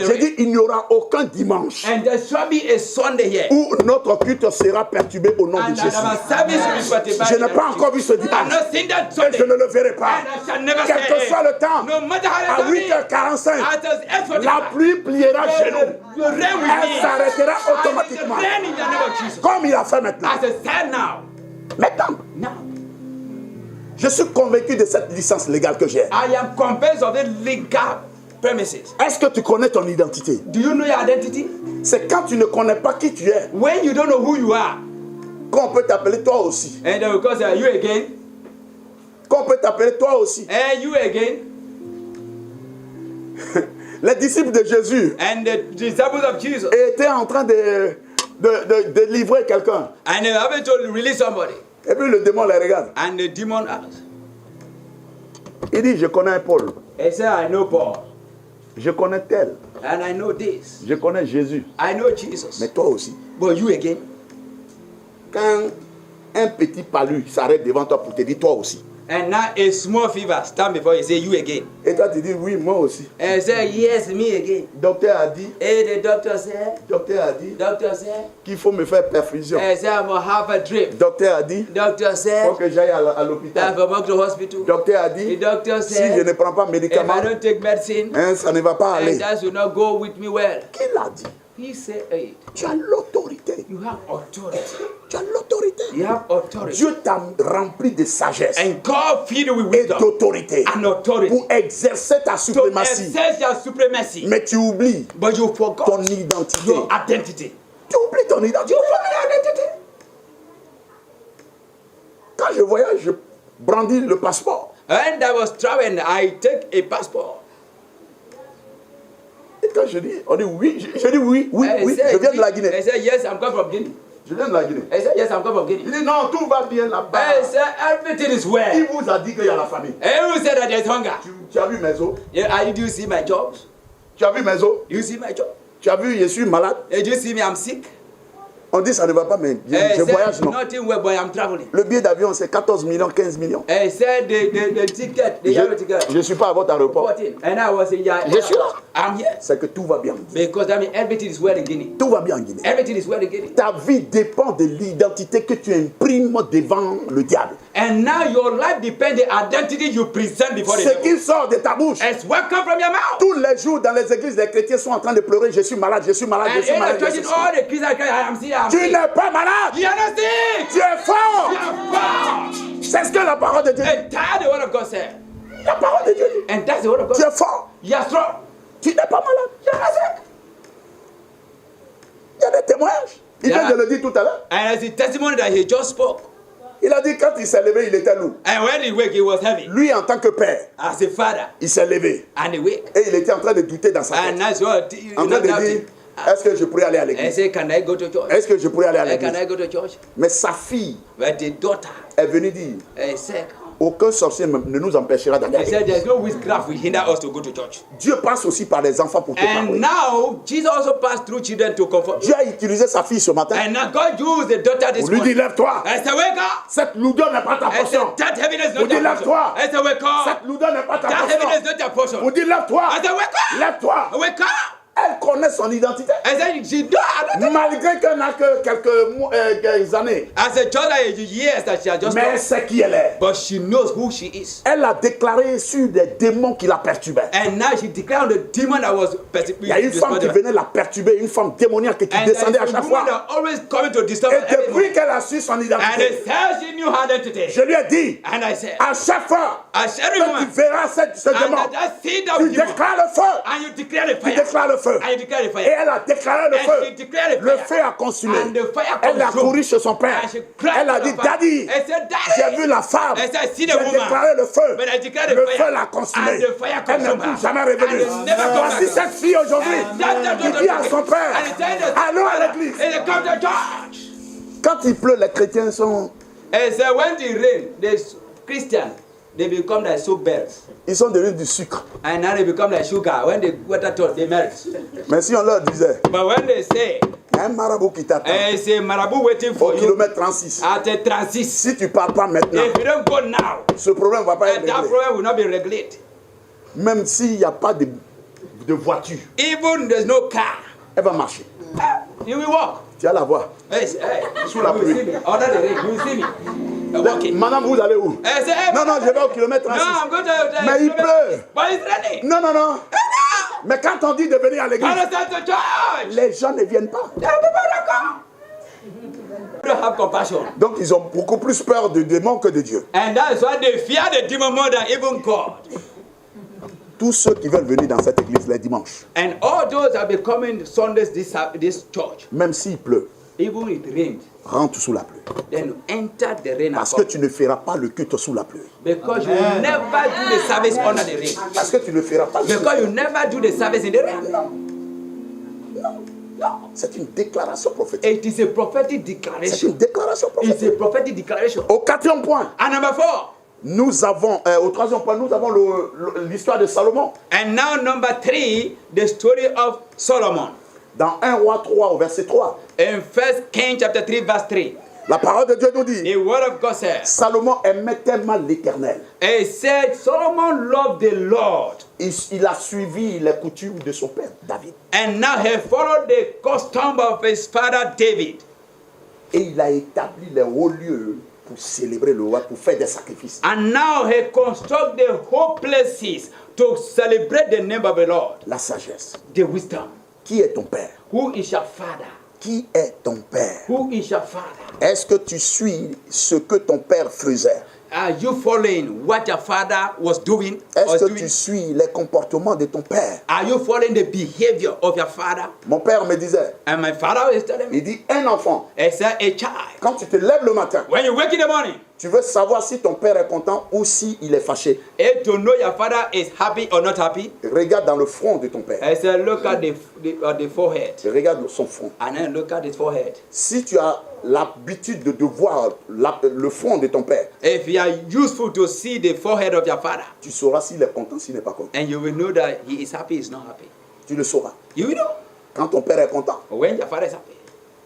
j'ai dit, il n'y aura aucun dimanche où notre culte sera perturbé au nom de Jésus. Je n'ai pas encore vu ce dimanche. Et je ne le verrai pas. Quel que soit le temps, à 8h45, la pluie pliera genoux. Elle s'arrêtera automatiquement. Comme il a fait maintenant. Maintenant. Je suis convaincu de cette licence légale que j'ai. I am convinced of the legal premises. Est-ce que tu connais ton identité? Do you know your identity? C'est quand tu ne connais pas qui tu es. When you don't know who you are. Qu'on peut t'appeler toi aussi. And because you again. Qu'on peut t'appeler toi aussi. And you again. Les disciples de Jésus and the disciples of Jesus étaient en train de livrer quelqu'un. And they were able to release somebody. Et puis le démon les regarde. And the demon asked. Il dit, je connais Paul. He said, I know Paul. Je connais tel. And I know this. Je connais Jésus. I know Jesus. Mais toi aussi. But you again. Quand un petit palu s'arrête devant toi pour te dire toi aussi. And now a small fever stand before you, say you again. Et toi tu dis oui, moi aussi. And say yes, me again. Docteur a dit. And the doctor said. Docteur a dit. Doctor said. Qu'il faut me faire perfusion. And say I'm gonna have a drip. Docteur a dit. Doctor said. Faut que j'aille à l'hôpital. I'm going to the hospital. Docteur a dit. The doctor said. Si je ne prends pas médicament. If I don't take medicine. Ça ne va pas aller. And that will not go with me well. Qui l'a dit? He said it. Tu as l'autorité. You have authority. Tu as l'autorité. You have authority. Dieu t'a rempli de sagesse. And God filled you with et wisdom. d'autorité. And authority. Pour exercer ta suprématie. To exerce your supremacy. Mais tu oublies. But you forgot ton identité. Your identity. Tu oublies ton identité. Quand je voyage, je brandis le passeport. And I was traveling, I take a passport. Et quand je dis, on dit oui, je dis oui, oui, oui, je viens de la Guinée. I said, yes, I'm coming from Guinea. Je viens de la Guinée. I said, yes, I'm coming from Guinea. Il dit, non, tout va bien là-bas. I said, everything is well. Qui vous a dit qu'il y a la famine? Everyone said that there's hunger. Tu as vu mes os? Yeah, do you see my jobs? Tu as vu mes os? You see my job? Tu as vu, je suis malade? Do you see me, I'm sick? On dit ça ne va pas, mais je voyage, non. Nothing well, but I'm traveling. Le billet d'avion, c'est 14 millions, 15 millions. I said the ticket, ticket. Je ne suis pas à votre aéroport. And I was in je suis là. I'm here. C'est que tout va bien. Because I mean, everything is well in Guinea. Tout va bien en Guinée. Everything is well in Guinea. Ta vie dépend de l'identité que tu imprimes devant le diable. And now your life depends on the identity you present before the Ce devil. qui sort de ta bouche. It's what comes from your mouth. Tous les jours dans les églises, les chrétiens sont en train de pleurer. Je suis malade, je suis malade, je suis malade. All the Christians cry, I am sick, I am Tu sick. n'es pas malade. You are not sick. Tu es fort. You are fort. C'est ce que la parole de Dieu dit. And that's the word of God said. La parole de Dieu dit. And that's the word of God. Tu es fort. You are strong. Tu n'es pas malade. You are not sick. Il y a des témoignages. Il vient de le dire tout à l'heure. And as the testimony that he just spoke. Il a dit quand il s'est levé, il était lourd. And when he wake, he was heavy. Lui, en tant que père, as a father, il s'est levé. And he wake. Et il était en train de douter dans sa tête. And that's what, en train de dire, est-ce que je pourrais aller à l'église? I say, can I go to church? Est-ce que je pourrais aller à l'église? Can I go to church? Mais sa fille But the daughter est venue dire, aucun sorcier ne nous empêchera d'aller à l'église. There's no witchcraft will hinder us to go to church. Dieu passe aussi par les enfants pour te parler. And now Jesus also passed through children to comfort. Dieu a utilisé sa fille ce matin. And now God used the daughter this morning. Pour lui dire, lève-toi. I said, wake up. Cette lourdeur n'est pas ta portion. That heaviness is not your portion. Lève-toi. I said, wake up. Cette lourdeur n'est pas ta portion. That heaviness is not your portion. Pour dire, lève-toi. I said, wake up. Lève-toi. Wake up. Elle connaît son identité. Malgré qu'elle n'a que quelques années. As a child, years that she has just. Mais elle sait qui elle est. But she knows who she is. Elle a déclaré sur des démons qui la perturbaient. And now she declared the demon that was perturbing. Il y a une femme qui venait la perturber, une femme démoniaque qui descendait à chaque fois. Always coming to disturb et depuis qu'elle a su son identité, je lui ai dit, à chaque fois que tu verras ce démon, tu déclares le feu. And you declare the fire. Tu déclares le feu. Et elle a déclaré le feu. Le feu a consumé. Elle a couru chez son père. Elle a dit, Daddy, j'ai vu la femme. J'ai déclaré le feu. Le feu l'a consumé. Elle n'est plus jamais revenue. Voici cette fille aujourd'hui qui dit à son père, allons à l'église. Quand il pleut, les chrétiens sont... when it rains, the Christians, they become like soap bells. Ils sont devenus du sucre. And now they become like sugar. When the water touch, they melt. Mais si on leur disait, but when they say, un marabout qui t'attend. And it's a marabout waiting for Au you kilomètre 36. at 36. Si tu pars pas maintenant, If you don't go now, ce problème ne va pas être and that réglé. problem will not be regulated. Même s'il n'y a pas de voiture, Even there's no car, elle va marcher. you will walk. Tu vas la voir. Hey, Sous la you will pluie. see me. Under the rain, you will see me. Walking. Madame, vous allez où? I say, hey, Non, non, je vais au kilomètre no, 36. I'm going to. Mais il pleut. But it's raining. Non, non, non. Mais quand on dit de venir à l'église, Understand the church. les gens ne viennent pas. The people don't come. They don't have compassion. Donc ils ont beaucoup plus peur de démons que de Dieu. And that is why they fear the demon more than even God. Tous ceux qui veulent venir dans cette église les dimanches, And all those that be coming Sundays this church, même s'il pleut, even it rains, rentre sous la pluie. then enter the rain. Parce que tu ne feras pas le culte sous la pluie. Because you will never do the service under the rain. Parce que tu ne feras pas le culte. Because you never do the service in the rain. C'est une déclaration prophétique. It is a prophetic C'est declaration. une déclaration It's prophétique. a prophetic declaration. Au quatrième point, And number 4. nous avons, au troisième point, nous avons l'histoire de Salomon. And now number 3, the story of Solomon. Dans 1 roi 3 au verset 3, In 1 Kings chapter 3 verse 3, la parole de Dieu nous dit, the word of God says, Salomon aimait tellement l'Éternel. it said Solomon loved the Lord. Il a suivi les coutumes de son père David. And now he followed the custom of his father David. Et il a établi les hauts lieux pour célébrer le roi, pour faire des sacrifices. And now he constructed the whole places to celebrate the name of the Lord. La sagesse. The wisdom. Qui est ton père? Who is your father? Qui est ton père? Who is your father? Est-ce que tu suis ce que ton père faisait? Are you following what your father was doing? Est-ce que tu suis les comportements de ton père? Are you following the behavior of your father? Mon père me disait, And my father is telling me, il dit, un enfant, it's a child. quand tu te lèves le matin, When you wake in the morning, tu veux savoir si ton père est content ou si il est fâché. and to know your father is happy or not happy, Regarde dans le front de ton père. I said, look at the forehead. Regarde son front. And then look at his forehead. Si tu as l'habitude de voir le front de ton père, If you are useful to see the forehead of your father, tu sauras s'il est content, s'il n'est pas content. and you will know that he is happy, he's not happy. Tu le sauras. You will know. Quand ton père est content, When your father is happy,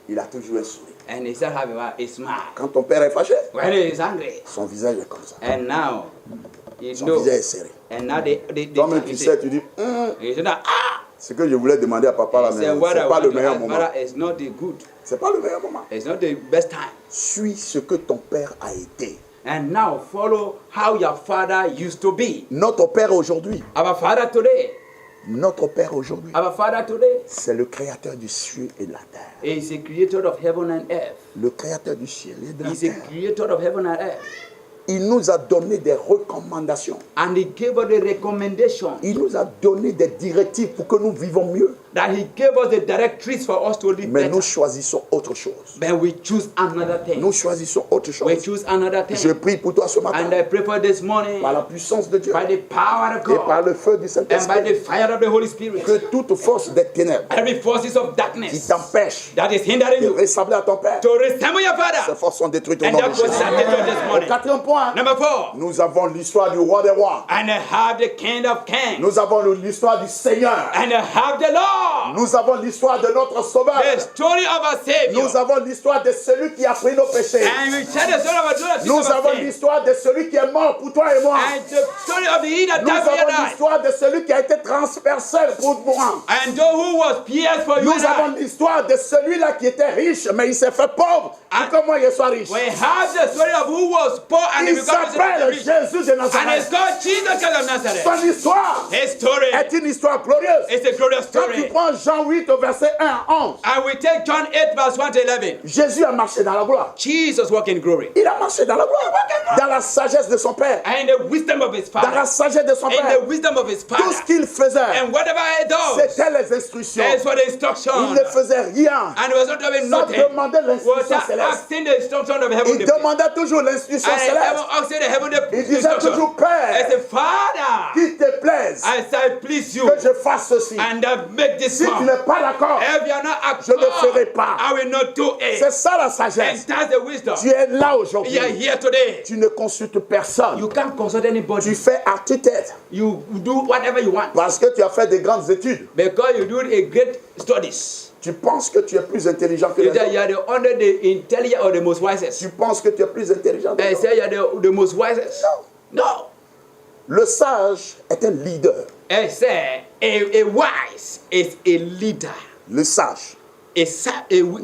il a toujours un sourire. and he's not happy, he smile. Quand ton père est fâché, When he is angry, son visage est comme ça. and now, you Son know, visage est serré. and now they Toi-même, tu sais, tu dis, you say that, ah! ce que je voulais demander à papa là, He mais said, what I c'est pas want le to meilleur ask moment. father is not the good. C'est pas le meilleur moment. It's not the best time. Suis ce que ton père a été. And now follow how your father used to be. Notre père aujourd'hui, Our father today, c'est le créateur du ciel et de la terre. is a creator of heaven and earth. Le créateur du ciel et de la He's a terre. creator of heaven and earth. Il nous a donné des recommandations. And he gave us the recommendation Il nous a donné des directives pour que nous vivons mieux. that he gave us the directories for us to live Mais better. nous choisissons autre chose. But we choose another thing. Nous choisissons autre We chose. choose another thing. Je prie pour toi ce matin. And I pray for this morning Par la puissance de Dieu by the power of et par God le feu du and by Saint-Esprit. the fire of the Holy Spirit. Que toute force des ténèbres Every forces of qui darkness t'empêche that is hindering de you ressembler à ton Père, to resemble your ces father. forces sont détruites au And nom that de forces Jésus. are destroyed this Au morning. quatrième point, Number 4. nous avons l'histoire du roi des rois. And I have the King of Kings. Nous avons l'histoire du Seigneur. And I have the Lord. Nous avons l'histoire de notre Sauveur. The story of our Savior. Nous avons l'histoire de celui qui a pris nos péchés. And we tell the story of our Lord Nous Jesus avons Christ. l'histoire de celui qui est mort pour toi et moi. And the story of the he that Nous died for your avons life. l'histoire de celui qui a été transpercé pour moi. And those who was pierced for you Nous and avons I. l'histoire de celui-là qui était riche, mais il s'est fait pauvre pour que moi je sois riche. We have the story of who was poor and he Il became s'appelle rich. Jésus de And it's Nazareth. called Jesus Christ of Nazareth. Son histoire His story est une histoire glorieuse. is a glorious Quand tu story. prends Jean 8 au verset 1 à 11, And we take John 8 verse 1 to 11. Jésus a marché dans la gloire. Jesus walked in glory. Il a marché dans la gloire, dans la sagesse de son Père, And the wisdom of his dans la father. sagesse de son In Père. the wisdom of his Tout ce father. qu'il faisait, And whatever he does, c'était les instructions. is for the Il instruction. ne faisait rien And he was not doing sans nothing demander l'instruction without céleste. asking the instruction of heaven. Il demandait toujours l'instruction And céleste. heaven asking the heaven Il disait instruction. toujours, I Père, said, Father, qu'il te plaise I say, please you, que je fasse ceci. and make make this Si tu n'es pas d'accord, if you are not je ne le ferai pas. I will not do it. C'est ça la sagesse. And that's the wisdom. Tu es là aujourd'hui. You are here today. Tu ne consultes personne. You can't consult anybody. Tu fais à tue-tête. You do whatever you want. Parce que tu as fait des grandes études. Because you do a great studies. Tu penses que tu es plus intelligent que les Either autres. you are the under the intelligent or the most wisest. Tu penses que tu es plus intelligent que les I autres. say you are the most wisest. No. Le sage est un leader. I say a wise is a leader. Le sage. A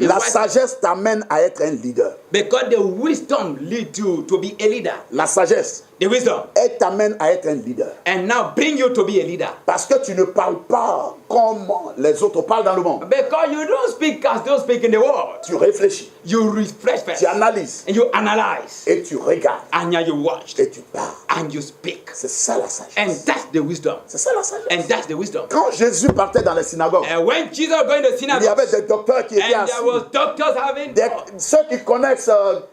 La wise, sagesse t'amène à être un leader. because the wisdom lead you to be a leader. La sagesse, The wisdom. elle t'amène à être un leader. And now bring you to be a leader. Parce que tu ne parles pas comme les autres parlent dans le monde. Because you don't speak as those speak in the world. Tu réfléchis, You reflect first. tu analyses And you analyze. et tu regardes And now you watch. et tu parles. And you speak. C'est ça la sagesse. And that's the wisdom. C'est ça la sagesse. And that's the wisdom. Quand Jésus partait dans les synagogues, And when Jesus was going to il y avait synagogue, des docteurs qui étaient and assis. there was doctors having Ceux qui connaissent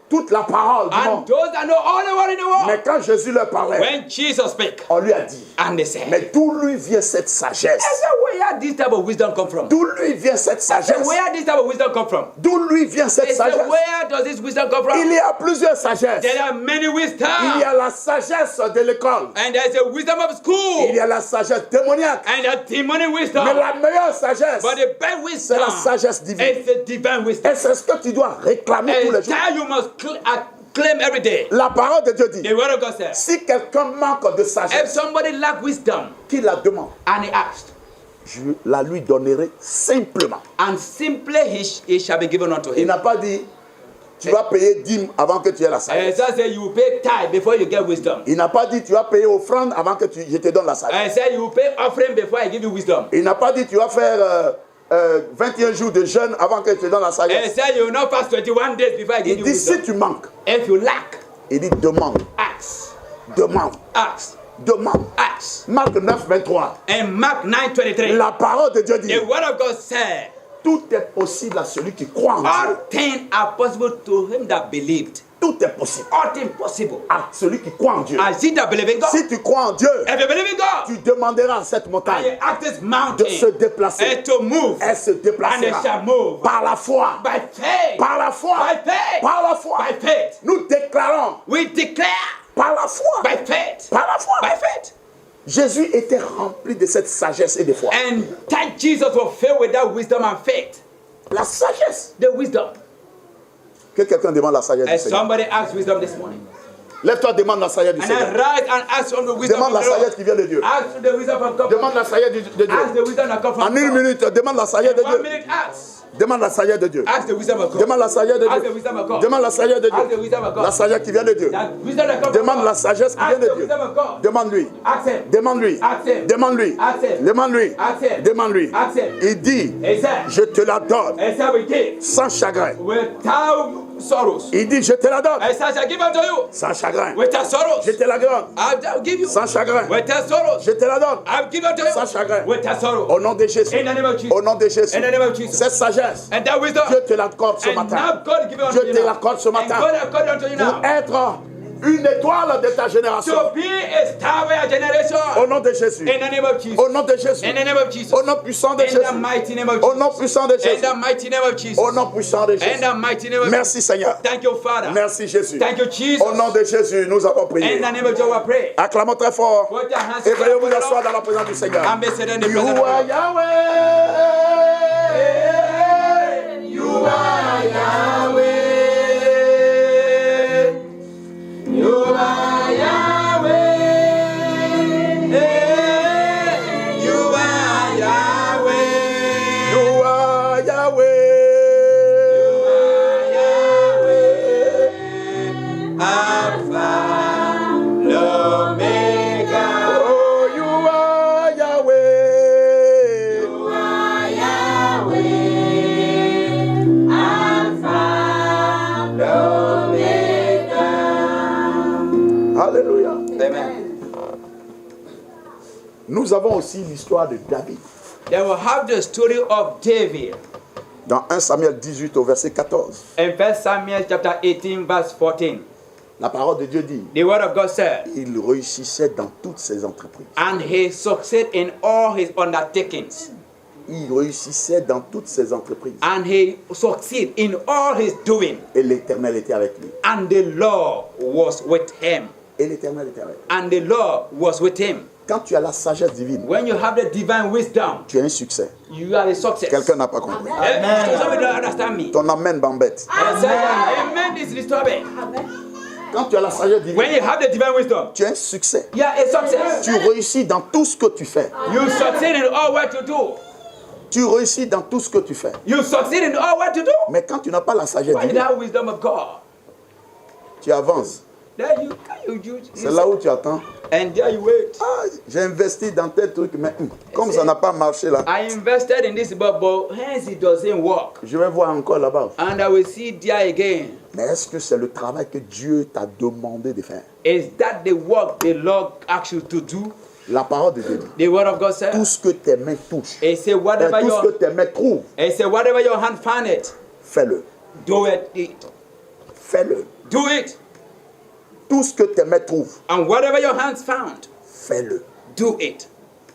toute la parole du and monde. those that know all the word in the world. Mais quand Jésus leur parlait, When Jesus spake, on lui a dit, and they said, mais d'où lui vient cette sagesse? I said, where this type of wisdom come from? D'où lui vient cette I said, sagesse? where this type of wisdom come from? D'où lui vient cette They said, sagesse? where does this wisdom come from? Il y a plusieurs sagesses. There are many wisdom. Il y a la sagesse de l'école. And there's a wisdom of Il y school. a la sagesse démoniaque. And a demonic wisdom. Mais la meilleure sagesse, But the best c'est wisdom la sagesse divine. is the divine wisdom. Et c'est ce que tu dois réclamer tous les And jours. that you must claim every day. La parole de Dieu dit, The word of God says, si quelqu'un manque de if sagesse, somebody lack wisdom qu'il la demande, and he asked, je la lui donnerai simplement. and simply he shall be given unto Il him. n'a pas dit, tu vas payer dîme avant que tu aies la And sagesse. so say you pay tithe before you get wisdom. Il n'a pas dit, tu vas payer offrande avant que je te donne la sagesse. And say you pay offering before I give you wisdom. Il n'a pas dit, tu vas faire 21 jours de jeûne avant que je te donne la And sagesse. say you will not fast 21 days before I give Il you dit, si wisdom. tu manques, If you lack, il dit, demande, ask, demande, ask, demande. ask. Marc 9, 23. And Mark 9:23, La parole de Dieu dit, the word of God said, tout est possible à celui qui croit en Dieu. all things are possible to him that believed. Tout est possible All things possible. à celui qui croit en Dieu. I see that believe in God. Si tu crois en Dieu, If you believe in God, tu demanderas à cette and montagne you ask this de mountain se déplacer. and to move, Elle se and it déplacera shall move par la foi. by faith. Par la foi. By faith. Par la foi. By faith. Nous déclarons We declare par la foi. by faith. Par la foi. By faith. Jésus était rempli de cette sagesse et de foi. And that Jesus was filled with that wisdom and faith. La sagesse. The wisdom. Que quelqu'un demande la sagesse du And Seigneur. somebody asked wisdom this morning. Lève-toi, demande la sagesse du And I Seigneur. rise and ask from the wisdom Demande of la the Lord. sagesse qui vient de Dieu. Ask the wisdom of God. Demande la sagesse de Dieu. Ask the wisdom that comes from En une God. minute, demande la sagesse de In 1 Dieu. minute, ask. Demande la sagesse de Dieu. Ask the wisdom of God. Demande la sagesse de Ask the Dieu. wisdom of God. Demande la sagesse de Ask the Dieu. wisdom of God. La sagesse qui vient de Dieu. That wisdom that comes from Demande God. la sagesse qui vient Ask de the Dieu. wisdom of God. Demande-lui. Ask him. Demande-lui. Ask him. Demande-lui. Ask him. Demande-lui. Ask him. Demande-lui. Ask him. Il dit, He said, je te la donne and shall we give sans chagrin. without sorrows. Il dit, je te la donne And shall give unto you sans chagrin. without sorrows. Je te la donne I'll give you sans chagrin. without sorrows. Je te la donne I'll give unto you sans chagrin. without sorrow. Au nom de Jésus. In the name of Jesus. Au nom de Jésus. In the name of Jesus. Cette sagesse, And that wisdom. Dieu te l'accorde ce And matin. now God give it unto Je you te now. l'accorde ce And matin. God accord unto you now. Pour être une étoile de ta génération. To be a star of your generation. Au nom de Jésus. In the name of Jesus. Au nom de Jésus. In the name of Jesus. Au nom puissant de In the Jésus. mighty name of Au Jesus. nom puissant de In Jésus. the mighty name of Jesus. Au nom puissant de In Jésus. the mighty name of Merci Seigneur. Thank you, Father. Merci Jésus. Thank you, Jesus. Au nom de Jésus, nous avons prié. In the name of Jesus, we pray. Acclamons très fort. Put your hands Et veuillez vous together, asseoir Lord. dans la présence du Seigneur. And be seated in the You presence of are God. Yahweh. You are Yahweh. You are Yahweh. You are Yahweh. You are Yahweh. Alpha, Omega. Oh, you are Yahweh. Alléluia. Amen. Nous avons aussi l'histoire de David. They will have the story of David Dans 1 Samuel 18 au verset 14. in 1 Samuel chapter 18 verse 14. La parole de Dieu dit, The word of God said, il réussissait dans toutes ses entreprises. and he succeeded in all his undertakings. Il réussissait dans toutes ses entreprises. And he succeeded in all his doing. Et l'Éternel était avec lui. And the Lord was with him. Et l'Éternel était avec lui. And the Lord was with him. Quand tu as la sagesse divine, When you have the divine wisdom, tu as un succès. you are a success. Quelqu'un n'a pas compris. Somebody don't understand me. Ton amen bambette. Amen is disturbing. Quand tu as la sagesse divine, When you have the divine wisdom, tu as un succès. you are a success. Tu réussis dans tout ce que tu fais. You succeed in all what you do. Tu réussis dans tout ce que tu fais. You succeed in all what you do. Mais quand tu n'as pas la sagesse But you divine, have wisdom of God. tu avances. Then you C'est là où tu attends. and there you wait. Ah, j'ai investi dans tel truc, mais comme ça n'a pas marché là, I invested in this, but hence it doesn't work. je vais voir encore là-bas. And I will see there again. Mais est-ce que c'est le travail que Dieu t'a demandé de faire? Is that the work the Lord asks you to do? La parole de Dieu dit, The word of God says. tout ce que tes mains touchent, It say tout whatever ce que tes mains trouvent, your hand find it, fais-le. do it. Fais-le. Do it. Tout ce que tes mains trouvent, And whatever your hands found, fais-le. do it.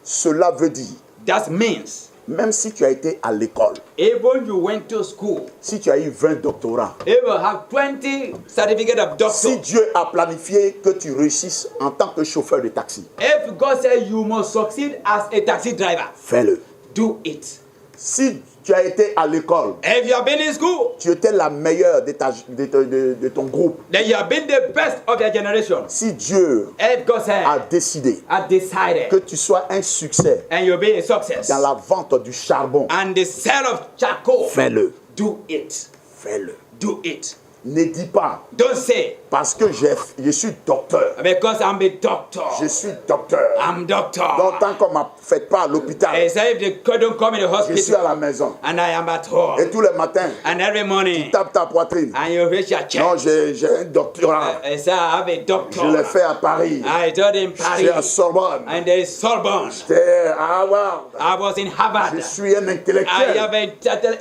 Cela veut dire, That means même si tu as été à l'école, even you went to school, si tu as eu 20 doctorats, even have 20 certificate of doctor. si Dieu a planifié que tu réussisses en tant que chauffeur de taxi, If God said you must succeed as a taxi driver, fais-le. do it. Si tu as été à l'école, If you have been in school, tu étais la meilleure de ton groupe. then you have been the best of your generation. Si Dieu If God a said, décidé I decided, que tu sois un succès and you'll be a success, dans la vente du charbon, and the sale of charcoal, fais-le. do it. Fais-le. Do it. Ne dis pas, Don't say, parce que je suis docteur. because I'm a doctor. Je suis docteur. I'm doctor. Donc, tant qu'on ne m'a fait pas à l'hôpital, He said, if they don't come in the je suis à hospital, la maison. and I am at home, Et tous les matins, and every morning, tape ta poitrine. and you reach your Non, chest, j'ai un doctorat. he said, I have a Je l'ai doctor. fait à Paris. I taught in J'étais à Paris, Sorbonne. and there is Sorbonne. J'étais à Harvard. I was in Harvard. Je suis un I intellectuel. have an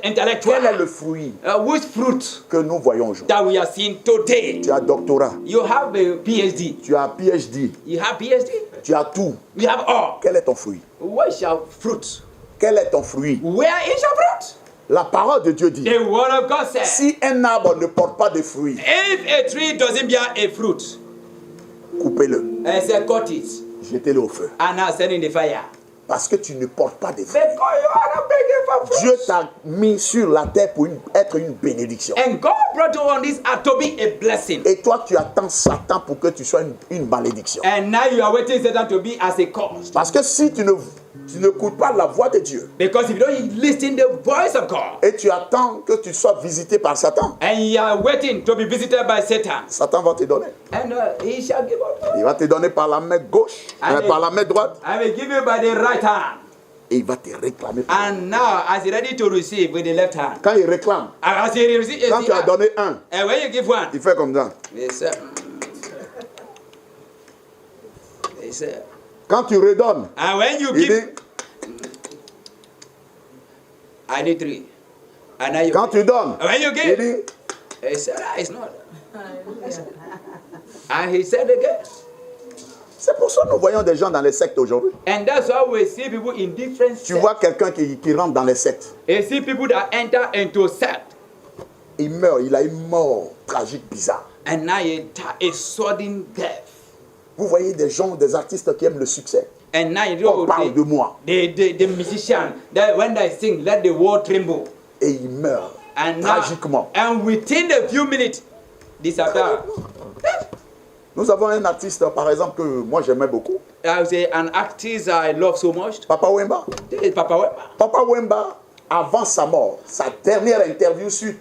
intellectual. Quel est le fruit Which fruit que nous voyons aujourd'hui? that we are seeing today? Tu as doctorat. You have a PhD. Tu as PhD. You have PhD. Tu as tout. You have all. Quel est ton fruit? What is your fruit? Quel est ton fruit? Where is your fruit? La parole de Dieu dit, The word of God says, si un arbre ne porte pas de fruits, if a tree doesn't bear a fruit, coupez-le, I say cut it jetez-le au feu. and now send in the fire. Parce que tu ne portes pas de fruits. Because you are not bringing for fruit. Dieu t'a mis sur la terre pour être une bénédiction. And God brought you on this earth to be a blessing. Et toi, tu attends Satan pour que tu sois une malédiction. And now you are waiting Satan to be as a cause. Parce que si tu n'écoutes pas la voix de Dieu Because if you don't listen the voice of God, et tu attends que tu sois visité par Satan, and you are waiting to be visited by Satan, Satan va te donner. and he shall give up. Il va te donner par la main gauche, par la main droite, I will give you by the right hand. et il va te réclamer. And now, as he ready to receive with the left hand, Quand il réclame, as he receive, quand tu as donné un, and when you give one, il fait comme ça. they say, they say, Quand tu redonnes, and when you il give, dit, I need three. And now you, quand tu donnes, when you il give, dit, he said, it's not. And he said again. c'est pour ça que nous voyons des gens dans les sectes aujourd'hui. And that's why we see people in different Tu sects. vois quelqu'un qui rentre dans les sectes. You see people that enter into sect. Il meurt, il a une mort tragique, bizarre. And now a sudden death. Vous voyez des gens, des artistes qui aiment le succès. And now you On know parle de moi. the musician that when they sing, let the world tremble. Et il meurt And now, tragiquement. and within a few minutes, disappear. Nous avons un artiste, par exemple, que moi j'aimais beaucoup. I would say an artist I love so much. Papa Wemba. This is Papa Wemba. Papa Wemba, avant sa mort, sa dernière interview sur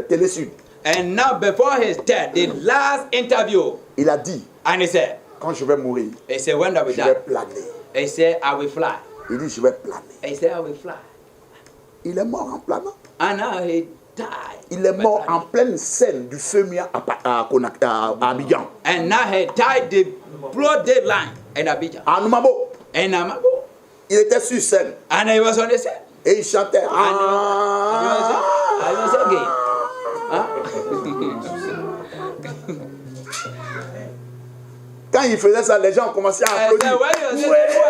Télé Sud, And now before his death, the last interview, il a dit, and he said, mourir, he said, when I will je vais die, planer. he said, I will fly. Il dit, je vais planer. He said, I will fly. Il est mort en planant. And now he died. Il est by mort flying. en pleine scène du Femia à Abidjan. And now he died the broad daylight in Abidjan. À Noumabo. And Amabo. Il était sur scène. And he was on the set. Et il chantait. I was again. Quand il faisait ça, les gens commençaient à applaudir. When he was Ouais. there,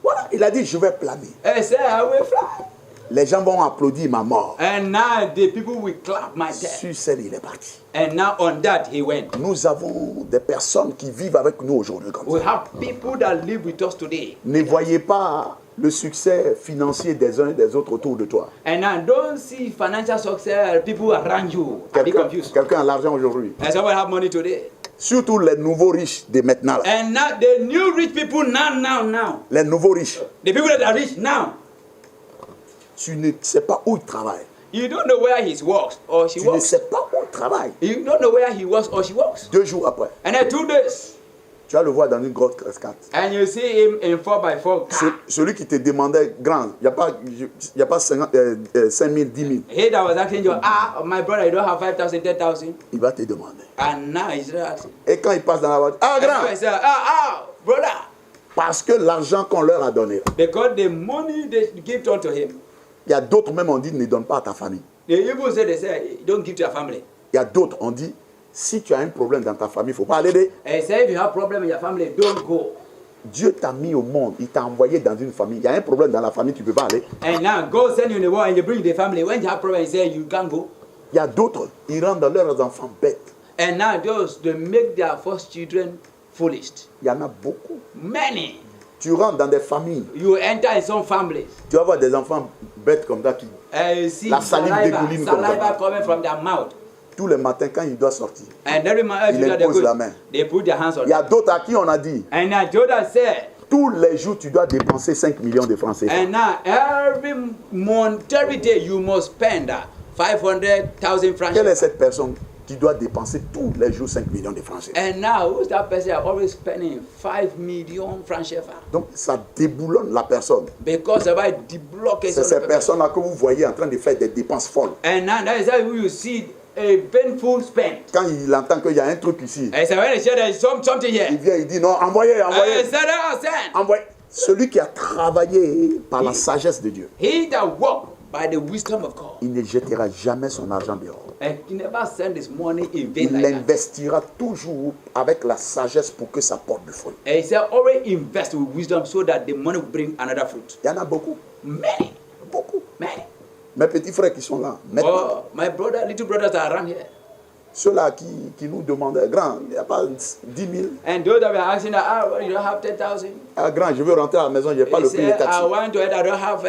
Voilà. Il a dit, je vais planer. He said, I will fly. Les gens vont applaudir ma mort. And now the people will clap my death. Sur celle, il est parti. And now on that he went. Nous avons des personnes qui vivent avec nous aujourd'hui comme We ça. have people that live with us today. Ne voyez pas le succès financier des uns et des autres autour de toi. And now don't see financial success, people around you. Be confused. Quelqu'un a l'argent aujourd'hui. And someone have money today. Surtout les nouveaux riches de maintenant. Là. And now the new rich people now. Les nouveaux riches. The people that are rich now. Tu ne sais pas où ils travaillent. You don't know where he works or she Tu ne works. sais pas où ils travaillent. You don't know where he works or she works. 2 jours après, And then 2 days. tu vas le voir dans une grosse cascade. And you see him in 4x4 car. Celui qui te demandait grand, il n'y a pas 5 000, 10 000. He that was asking you, my brother, you don't have 5,000, 10,000. Il va te demander. And now he's asking. Et quand il passe dans la voiture, And now grand, he said, brother. parce que l'argent qu'on leur a donné, Because the money they give unto him. il y a d'autres même on dit ne donne pas à ta famille. The evil they say, don't give to your family. Il y a d'autres on dit si tu as un problème dans ta famille, il ne faut pas aller. And say if you have problem in your family, don't go. Dieu t'a mis au monde, il t'a envoyé dans une famille. Il y a un problème dans la famille, tu ne peux pas aller. And now God send you in the world and you bring the family. When you have problem, he say you can't go. Il y a d'autres, ils rendent leurs enfants bêtes. And now those they make their first children foolish. Il y en a beaucoup. Many. Tu rentres dans des familles, You enter in some families. tu vas voir des enfants bêtes comme ça qui, You see la salive dégouline comme saliva ça. coming from their mouth. Tous les matins quand il doit sortir, And every man il impose la main. they put their hands on Il y a d'autres à qui on a dit, And now Jordan said, tous les jours tu dois dépenser 5 millions de francs CFA. and now every month, every day you must spend 500,000 francs. Quelle est cette personne qui doit dépenser tous les jours 5 millions de francs CFA? And now who's that person always spending 5 million francs CFA? Donc ça déboulonne la personne. Because if I deblock C'est ces personnes-là que vous voyez en train de faire des dépenses folles. And now that is how you see a painful spend. Quand il entend qu'il y a un truc ici, And so when they say there's something il here, vient, il dit non, envoyez, envoyez, send. envoyez. Celui qui a travaillé par la sagesse de Dieu, He that walk by the wisdom of God, il ne jettera jamais son argent dehors. and he never send his money in vain Il like that. l'investira toujours avec la sagesse pour que ça porte du fruit. And he said, always invest with wisdom so that the money will bring another fruit. Il y en a beaucoup, Many, beaucoup. many. Mes petits frères qui sont là, maintenant, Oh, my brother, little brothers are around here. ceux-là qui nous demandaient, grand, il n'y a pas 10 000. And those that were asking that, you don't have 10,000. Ah, grand, je veux rentrer à la maison, je n'ai pas He le prix des said, taxis. I want to, I don't have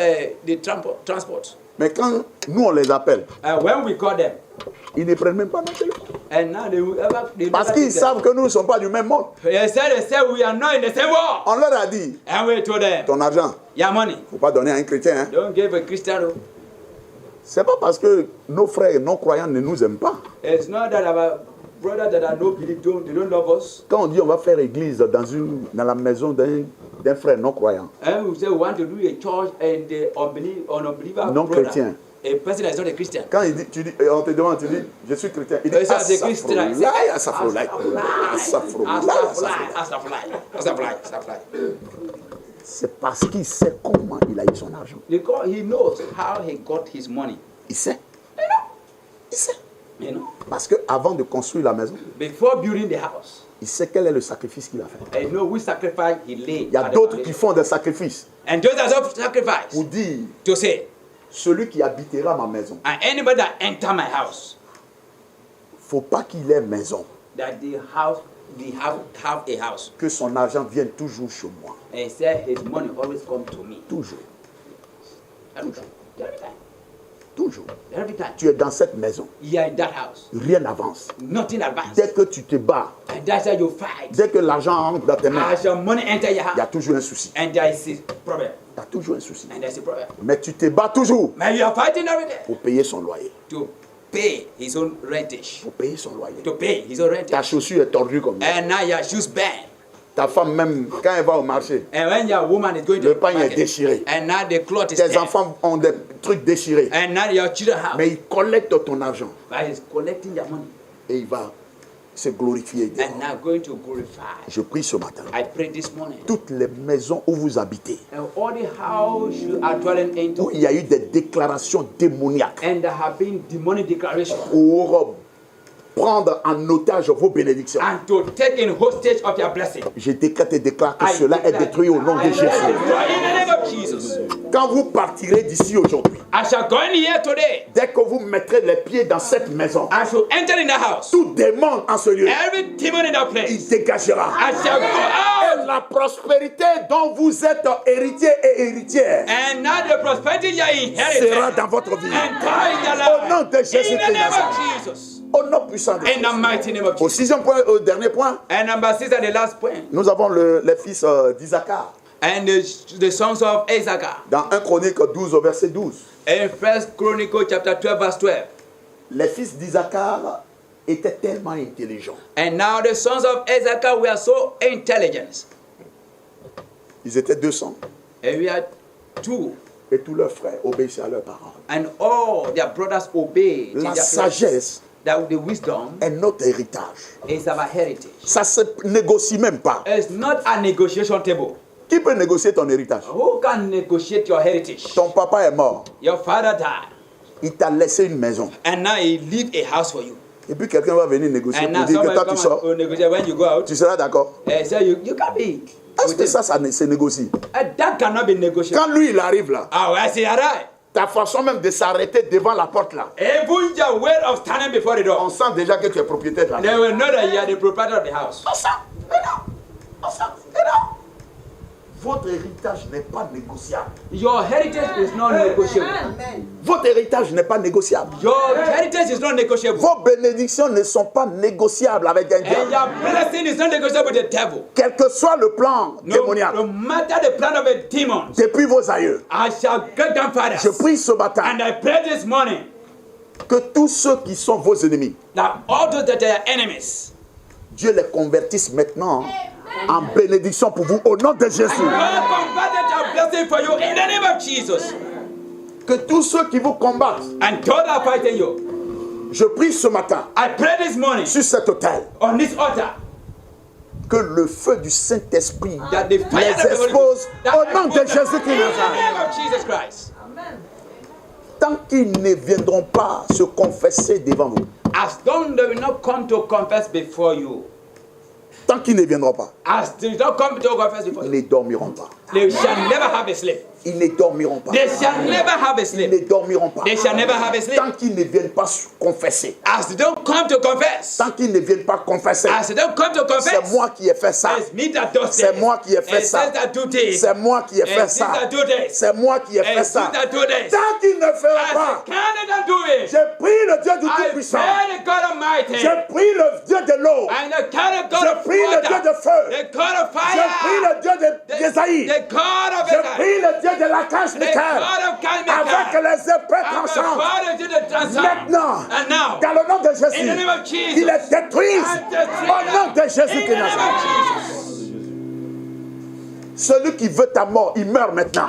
the transport. Mais quand nous on les appelle, And when we call them, ils ne prennent même pas notre téléphone. and now they Parce qu'ils savent que nous ne sommes pas du même monde. They said we are not in the same world. On leur a dit, And we told them, ton argent, your money, il ne faut pas donner à un chrétien. Hein. don't give a Christian. Ce n'est pas parce que nos frères non-croyants ne nous aiment pas. It's not that our brothers that are no believe, they don't love us. Quand on dit on va faire église dans la maison d'un frère non-croyant, And we say we want to do a church and the unbeliever non brother, chrétien. a person that is not a Christian. Quand il dit, on te demande, tu dis, je suis chrétien. Il dit, Yes, as a Christian, I say, Astaghfirullah, Astaghfirullah. C'est parce qu'il sait comment il a eu son argent. Because he knows how he got his money. Il sait. Il sait. You know, Parce qu'avant de construire la maison, before building the house, il sait quel est le sacrifice qu'il a fait. I know which sacrifice he laid. Il y a at the d'autres qui foundation. font des sacrifices And those that have sacrifice pour dire, to say, celui qui habitera ma maison, and anybody that enter my house, il ne faut pas qu'il ait maison, that the house, have a house. que son argent vienne toujours chez moi. And he said his money always come to me. Toujours. Every time. Every time. Toujours. Every time. Tu es dans cette maison. You are in that house. Rien n'avance. Nothing advanced. Dès que tu te bats, And that's how you fight. dès que l'argent entre dans tes mains, As your money enter your il y a house, toujours un souci. and there is a problem. Il y a toujours un souci. And there's a problem. Mais tu te bats toujours Man, you are fighting every day pour payer son loyer. to pay his own rentage. Pour payer son loyer. To pay his own Ta rentage. chaussure est tordue comme ça. And now your shoes bend. Ta femme même, quand elle va au marché, And when your woman is going to le the pain est market, déchiré. and now the cloth is Tes tear, enfants ont des trucs déchirés. and now your children have, Mais il collecte ton argent but he's collecting your money et il va se glorifier. and now going to glorify. Je prie ce matin. I pray this morning. Toutes les maisons où vous habitez, And all the house you are dwelling où into, il y a eu des déclarations démoniaques, and there have been demonic declarations. oh, prendre en otage vos bénédictions. And to take in hostage of your blessing. Je décrète et déclare que cela est détruit au nom de Jésus. In the name of Jesus. Quand vous partirez d'ici aujourd'hui, I shall go in here today. dès que vous mettrez les pieds dans cette maison, I shall enter in the house. tout démon en ce lieu, Every demon in that place. il dégagera. I shall go out. Et la prospérité dont vous êtes héritier et héritière And now the prosperity you inherit sera dans votre vie. and come in your Au nom life. de Jésus In the Christ. name of Jesus. Au nom puissant de In the Jésus. mighty name of Au Jesus. 6e point, au dernier point, And number 6 and the last point. nous avons les fils d'Isaacar. And the sons of Issachar. Dans 1 Chronique 12 au verset 12. In 1 Chronicle chapter 12 verse 12. Les fils d'Isaacar étaient tellement intelligents. And now the sons of Issachar were so intelligent. Ils étaient 200. And we had 2. Et tous leurs frères obéissaient à leurs parents. And all their brothers obeyed. La their sagesse that the wisdom est notre héritage. is our heritage. Ça ne se négocie même pas. It's not a negotiation table. Qui peut négocier ton héritage? Who can negotiate your heritage? Ton papa est mort. Your father died. Il t'a laissé une maison. And now he leave a house for you. Et puis quelqu'un va venir négocier And pour now dire que somebody toi tu come sors. and negotiate when you go out. Tu seras d'accord? So you can be. Est-ce que ça se négocie? That cannot be negotiated. Quand lui il arrive là, Oh, I see, all right. ta façon même de s'arrêter devant la porte là, Even your way of standing before the on door, sent déjà que tu es propriétaire de la maison. they will know that you are the proprietor of the house. Votre héritage n'est pas négociable. Your heritage is not negotiable. Votre héritage n'est pas négociable. Your heritage is not negotiable. Vos bénédictions ne sont pas négociables avec un And diable. your blessing is not negotiable with the devil. Quel que soit le plan démoniaque, No matter the plan of a demon, depuis vos aïeux, I shall get down fathers. je prie ce matin And I pray this morning que tous ceux qui sont vos ennemis, that all those that are enemies, Dieu les convertisse maintenant en bénédiction pour vous au nom de Jésus. God converted your blessing for you in the name of Jesus. Que tous ceux qui vous combattent, And those that are fighting you, je prie ce matin I pray this morning sur cet autel on this altar que le feu du Saint-Esprit that the fire les of the Holy expose Ghost, au nom de Jésus in Christ. the name of Jesus Christ. Tant qu'ils ne viendront pas se confesser devant vous, As long they will not come to confess before you, tant qu'ils ne viendront pas, as they don't come to confess before ils you, ne dormiront pas. they shall never have a sleep. Ils ne dormiront pas. They shall never have a Ils sleep. ne dormiront pas. They shall never have a sleep. Tant qu'ils ne viennent pas se confesser. As they don't come to confess, Tant qu'ils ne viennent pas confesser. as they don't come to C'est confess, moi qui ai fait ça. it's me that does C'est this. moi qui ai fait And ça. says that do this. C'est moi qui ai And fait says ça. that do this. C'est moi qui ai fait And ça. says that do this. Tant qu'ils ne feront As pas, they cannot do it, je prie le Dieu du I Tout-Puissant. pray the God Almighty. Je prie le Dieu de l'eau. And the God of God Je of prie le Dieu de water, feu. the God of Je fire, prie le Dieu d'Ésaïe. the God of Je Israel, prie le Dieu de l'archange the Michael. God of Avec Michael, les épées and the tranchantes. Father to the transcend. Maintenant, And now, dans le nom de in the Jésus, name of Jesus, qu'il les détruise. and the Au nom de Jésus in qui the name Nazareth. of Jesus. Celui qui veut ta mort, il meurt maintenant.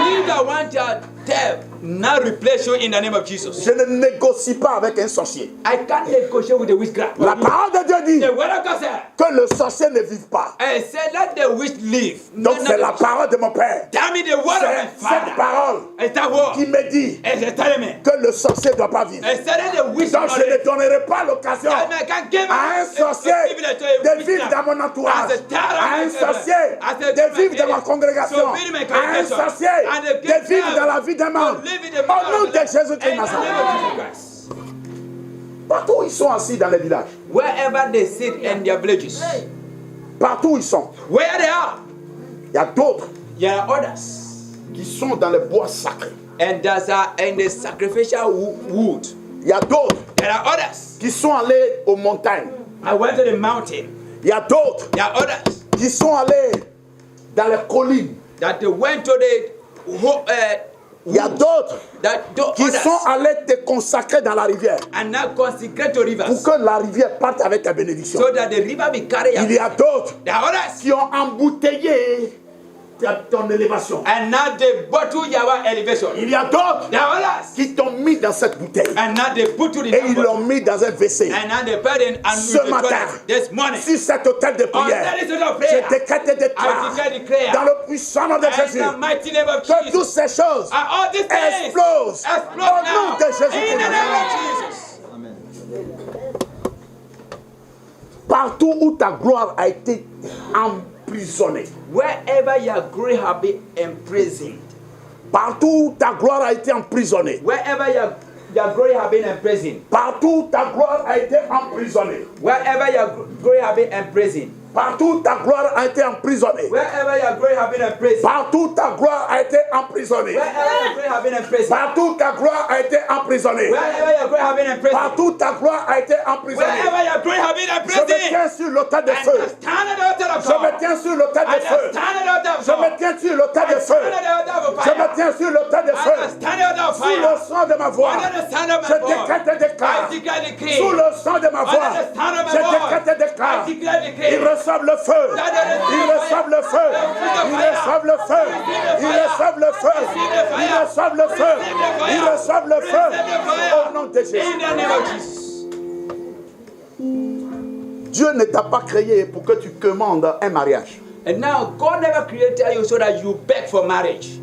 He that wants your death, now replace you in the name of Jesus. Je ne négocie pas avec un sorcier. I can't negotiate with the witchcraft. La parole de Dieu dit The word of God said, que le sorcier ne vive pas. I said, let the witch live. Donc c'est la parole de mon Père. Tell me the word of my C'est cette father. parole It's that word. qui me dit It's telling me. que le sorcier ne doit pas vivre. I said, let the witch Donc not je ne live. donnerai pas l'occasion And I can give à un sorcier de vivre dans mon entourage, à un sorcier de vivre dans ma congrégation, à un sorcier de vivre dans la vie d'un membre. Au nom de Jésus-Christ Nazareth. Partout où ils sont assis dans les villages, Wherever they sit in their villages, partout où ils sont, where they are, il y a d'autres there are others. qui sont dans les bois sacrés. And there's in the sacrificial wood. Il y a d'autres There are others. qui sont allés aux montagnes. I went to the mountain. Il y a d'autres There are others qui sont allés dans les collines. that they went to the Il y a d'autres qui others sont allés te consacrer dans la rivière and now consecrate to pour rivers que la rivière parte avec ta bénédiction. so that the river be carried Il y out. a d'autres There are others qui ont embouteillé ton élévation. and now they bottle your elevation. Il y a d'autres There are others qui t'ont mis dans cette bouteille and now they put to the et ils bottle. l'ont mis dans un WC. And now they put in and Ce matin, this morning. sur cette autel de On prière, that is the je prayer. décrète et déclare I declare dans le puissant nom de in Jésus the mighty name of que toutes Jesus. ces choses And all these things explosent explode au nom now de in the Jésus-Christ. name of Jesus. Partout où ta gloire a été emprisonnée. Wherever your glory has been imprisoned. Partout où ta gloire a été emprisonnée. Wherever your glory has been imprisoned. Partout où ta gloire a été emprisonnée. Wherever your glory has been imprisoned. Partout ta gloire a été emprisonnée. Wherever your glory has been imprisoned. Partout ta gloire a été emprisonnée. Wherever your glory has been imprisoned. Partout ta gloire a été emprisonnée. Wherever your glory has been imprisoned. Partout ta gloire a été emprisonnée. Wherever your glory has been Je imprisoned. me tiens sur l'autel de feu. Je me tiens sur l'autel de feu. Je me tiens sur l'autel de feu. Je me tiens sur l'autel de feu. Sous le son de ma voix, je décrète et déclare. Sous le son de ma voix, je décrète et déclare. Ils reçoivent le feu. Ils reçoivent le feu. Ils reçoivent le feu. Ils reçoivent le feu. Ils reçoivent le feu. Ils reçoivent le feu. Au nom de Jésus. Dieu ne t'a pas créé pour que tu commandes un mariage. And now God never created you so that you beg for marriage.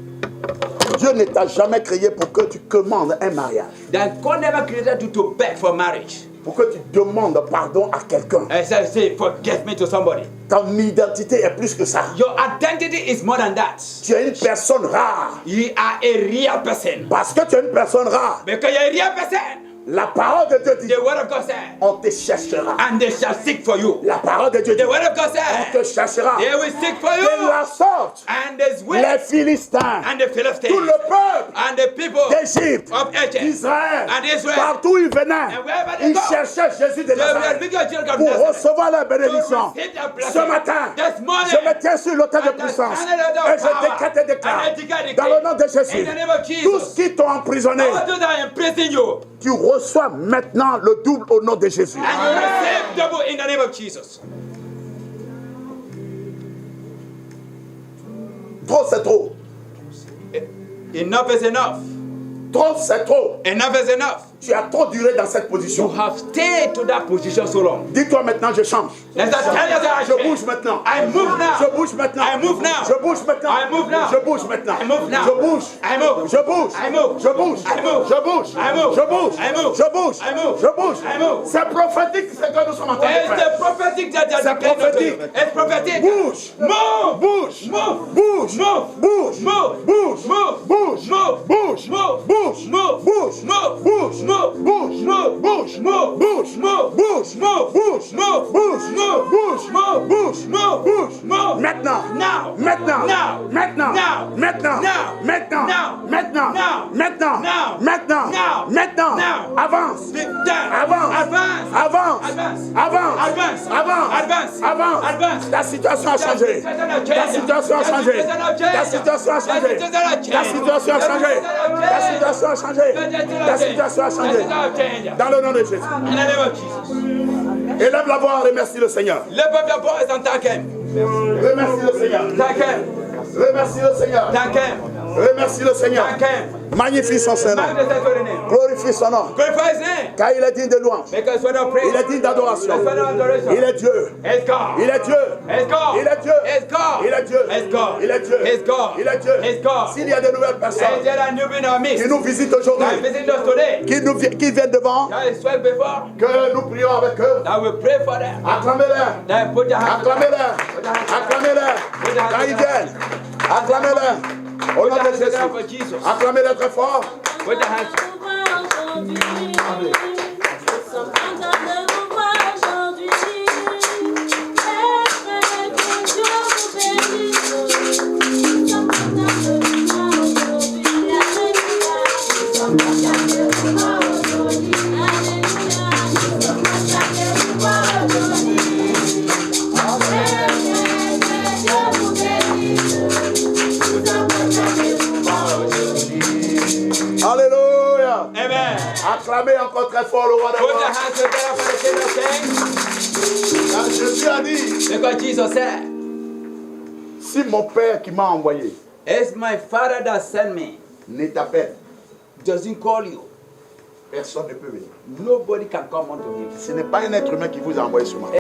Dieu ne t'a jamais créé pour que tu commandes un mariage. That God never created you to beg for marriage. Pour que tu demandes pardon à quelqu'un. And say, forgive me to somebody. Ton identité est plus que ça. Your identity is more than that. Tu es une personne rare. You are a real person. Parce que tu es une personne rare. Because you're a real person. La parole de Dieu dit, the word of God said, on te cherchera. And they shall seek for you. La parole de Dieu dit, the word of God said, on te cherchera. They will seek for you. De la sorte, and as well, les Philistins, and the Philistines, tout le peuple and the people d'Égypte, of Egypt, d'Israël, and Israel, partout où ils venaient, ils cherchaient Jésus de Nazareth pour recevoir la bénédiction. Ce matin, je me tiens sur l'autel de puissance et je décrète et déclare dans le nom de Jésus, tous qui t'ont emprisonné, tu reçois maintenant le double au nom de Jésus. And you receive double in the name of Jesus. Trop c'est trop. Enough is enough. Trop c'est trop. Enough is enough. Tu as trop duré dans cette position. You have stayed to that position so long. Dis-toi maintenant, je change. Je bouge maintenant. I move now. Je bouge maintenant. I move now. Je bouge maintenant. I move now. Je bouge maintenant. I move now. Je bouge. I move. Je bouge. I move. Je bouge. I move. Je bouge. I move. Je bouge. I move. Je bouge. I move. Je bouge. I move. C'est prophétique ce que nous sommes en train de It's faire. the prophetic that C'est prophétique. It's prophetic. Bouge. Move. Bouge. Move. Bouge. Move. Bouge. Move. Bouge. Move. Bouge. Move. Bouge. Move. Bouge. Move. Bouge. Move. Bouge. Move. Bouge. Move. Bouge. Move. Bouge. Move. Bouge. Move. Bouge. Move. Bouge. Move. Bouge. Move. Bouge. Move. Bouge. Move. Maintenant. Now. Maintenant. Now. Maintenant. Now. Maintenant. Now. Maintenant. Now. Maintenant. Now. Maintenant. Now. Maintenant. Now. Maintenant. Now. Avance. Down. Avance. Advance. Avance. Advance. Avance. Advance. Avance. Advance. Avance. Advance. Ta situation a changé. Ta situation a changé. Ta situation a changé. Ta situation a changé. Ta situation a changé. Ta situation a changé. Dans le nom de Jésus. In the name of Jesus. Élève la voix, remercie le Seigneur. Lift up your voice and thank Him. Remercie le Seigneur. Thank Him. Remercie le Seigneur. Thank Him. Remercie le Seigneur. Thank Him. Magnifie son Saint-Nom. Magnify His name. Glorifie son nom. Glorify His name. Car il est digne de louange. Because when I pray, Il est digne d'adoration. when I adoration, Il est Dieu. it's God. Il est Dieu. It's God. Il est Dieu. It's God. Il est Dieu. It's God. Il est Dieu. It's God. Il est Dieu. It's God. S'il y a de nouvelles personnes And there are new in our midst. qui nous visitent aujourd'hui, That visit us today. qui viennent devant, That is swept before. que nous prions avec eux. That we pray for them. Acclamez-les. Then put your hands Acclamez-les. Acclamez-les. Quand ils viennent, acclamez-les. Au nom de together Jésus. for Jesus. Acclamez-les très fort. Put your hands. Alléluia. Amen. Acclamez encore très fort le roi des Put your rois. hands together for the King of Kings. Car Jésus a dit, Because Jesus said, si mon Père qui m'a envoyé it's my Father that sent me. ne t'appelle, Doesn't call you. personne ne peut venir. Nobody can come unto him. Ce n'est pas un être humain qui vous a envoyé sur moi.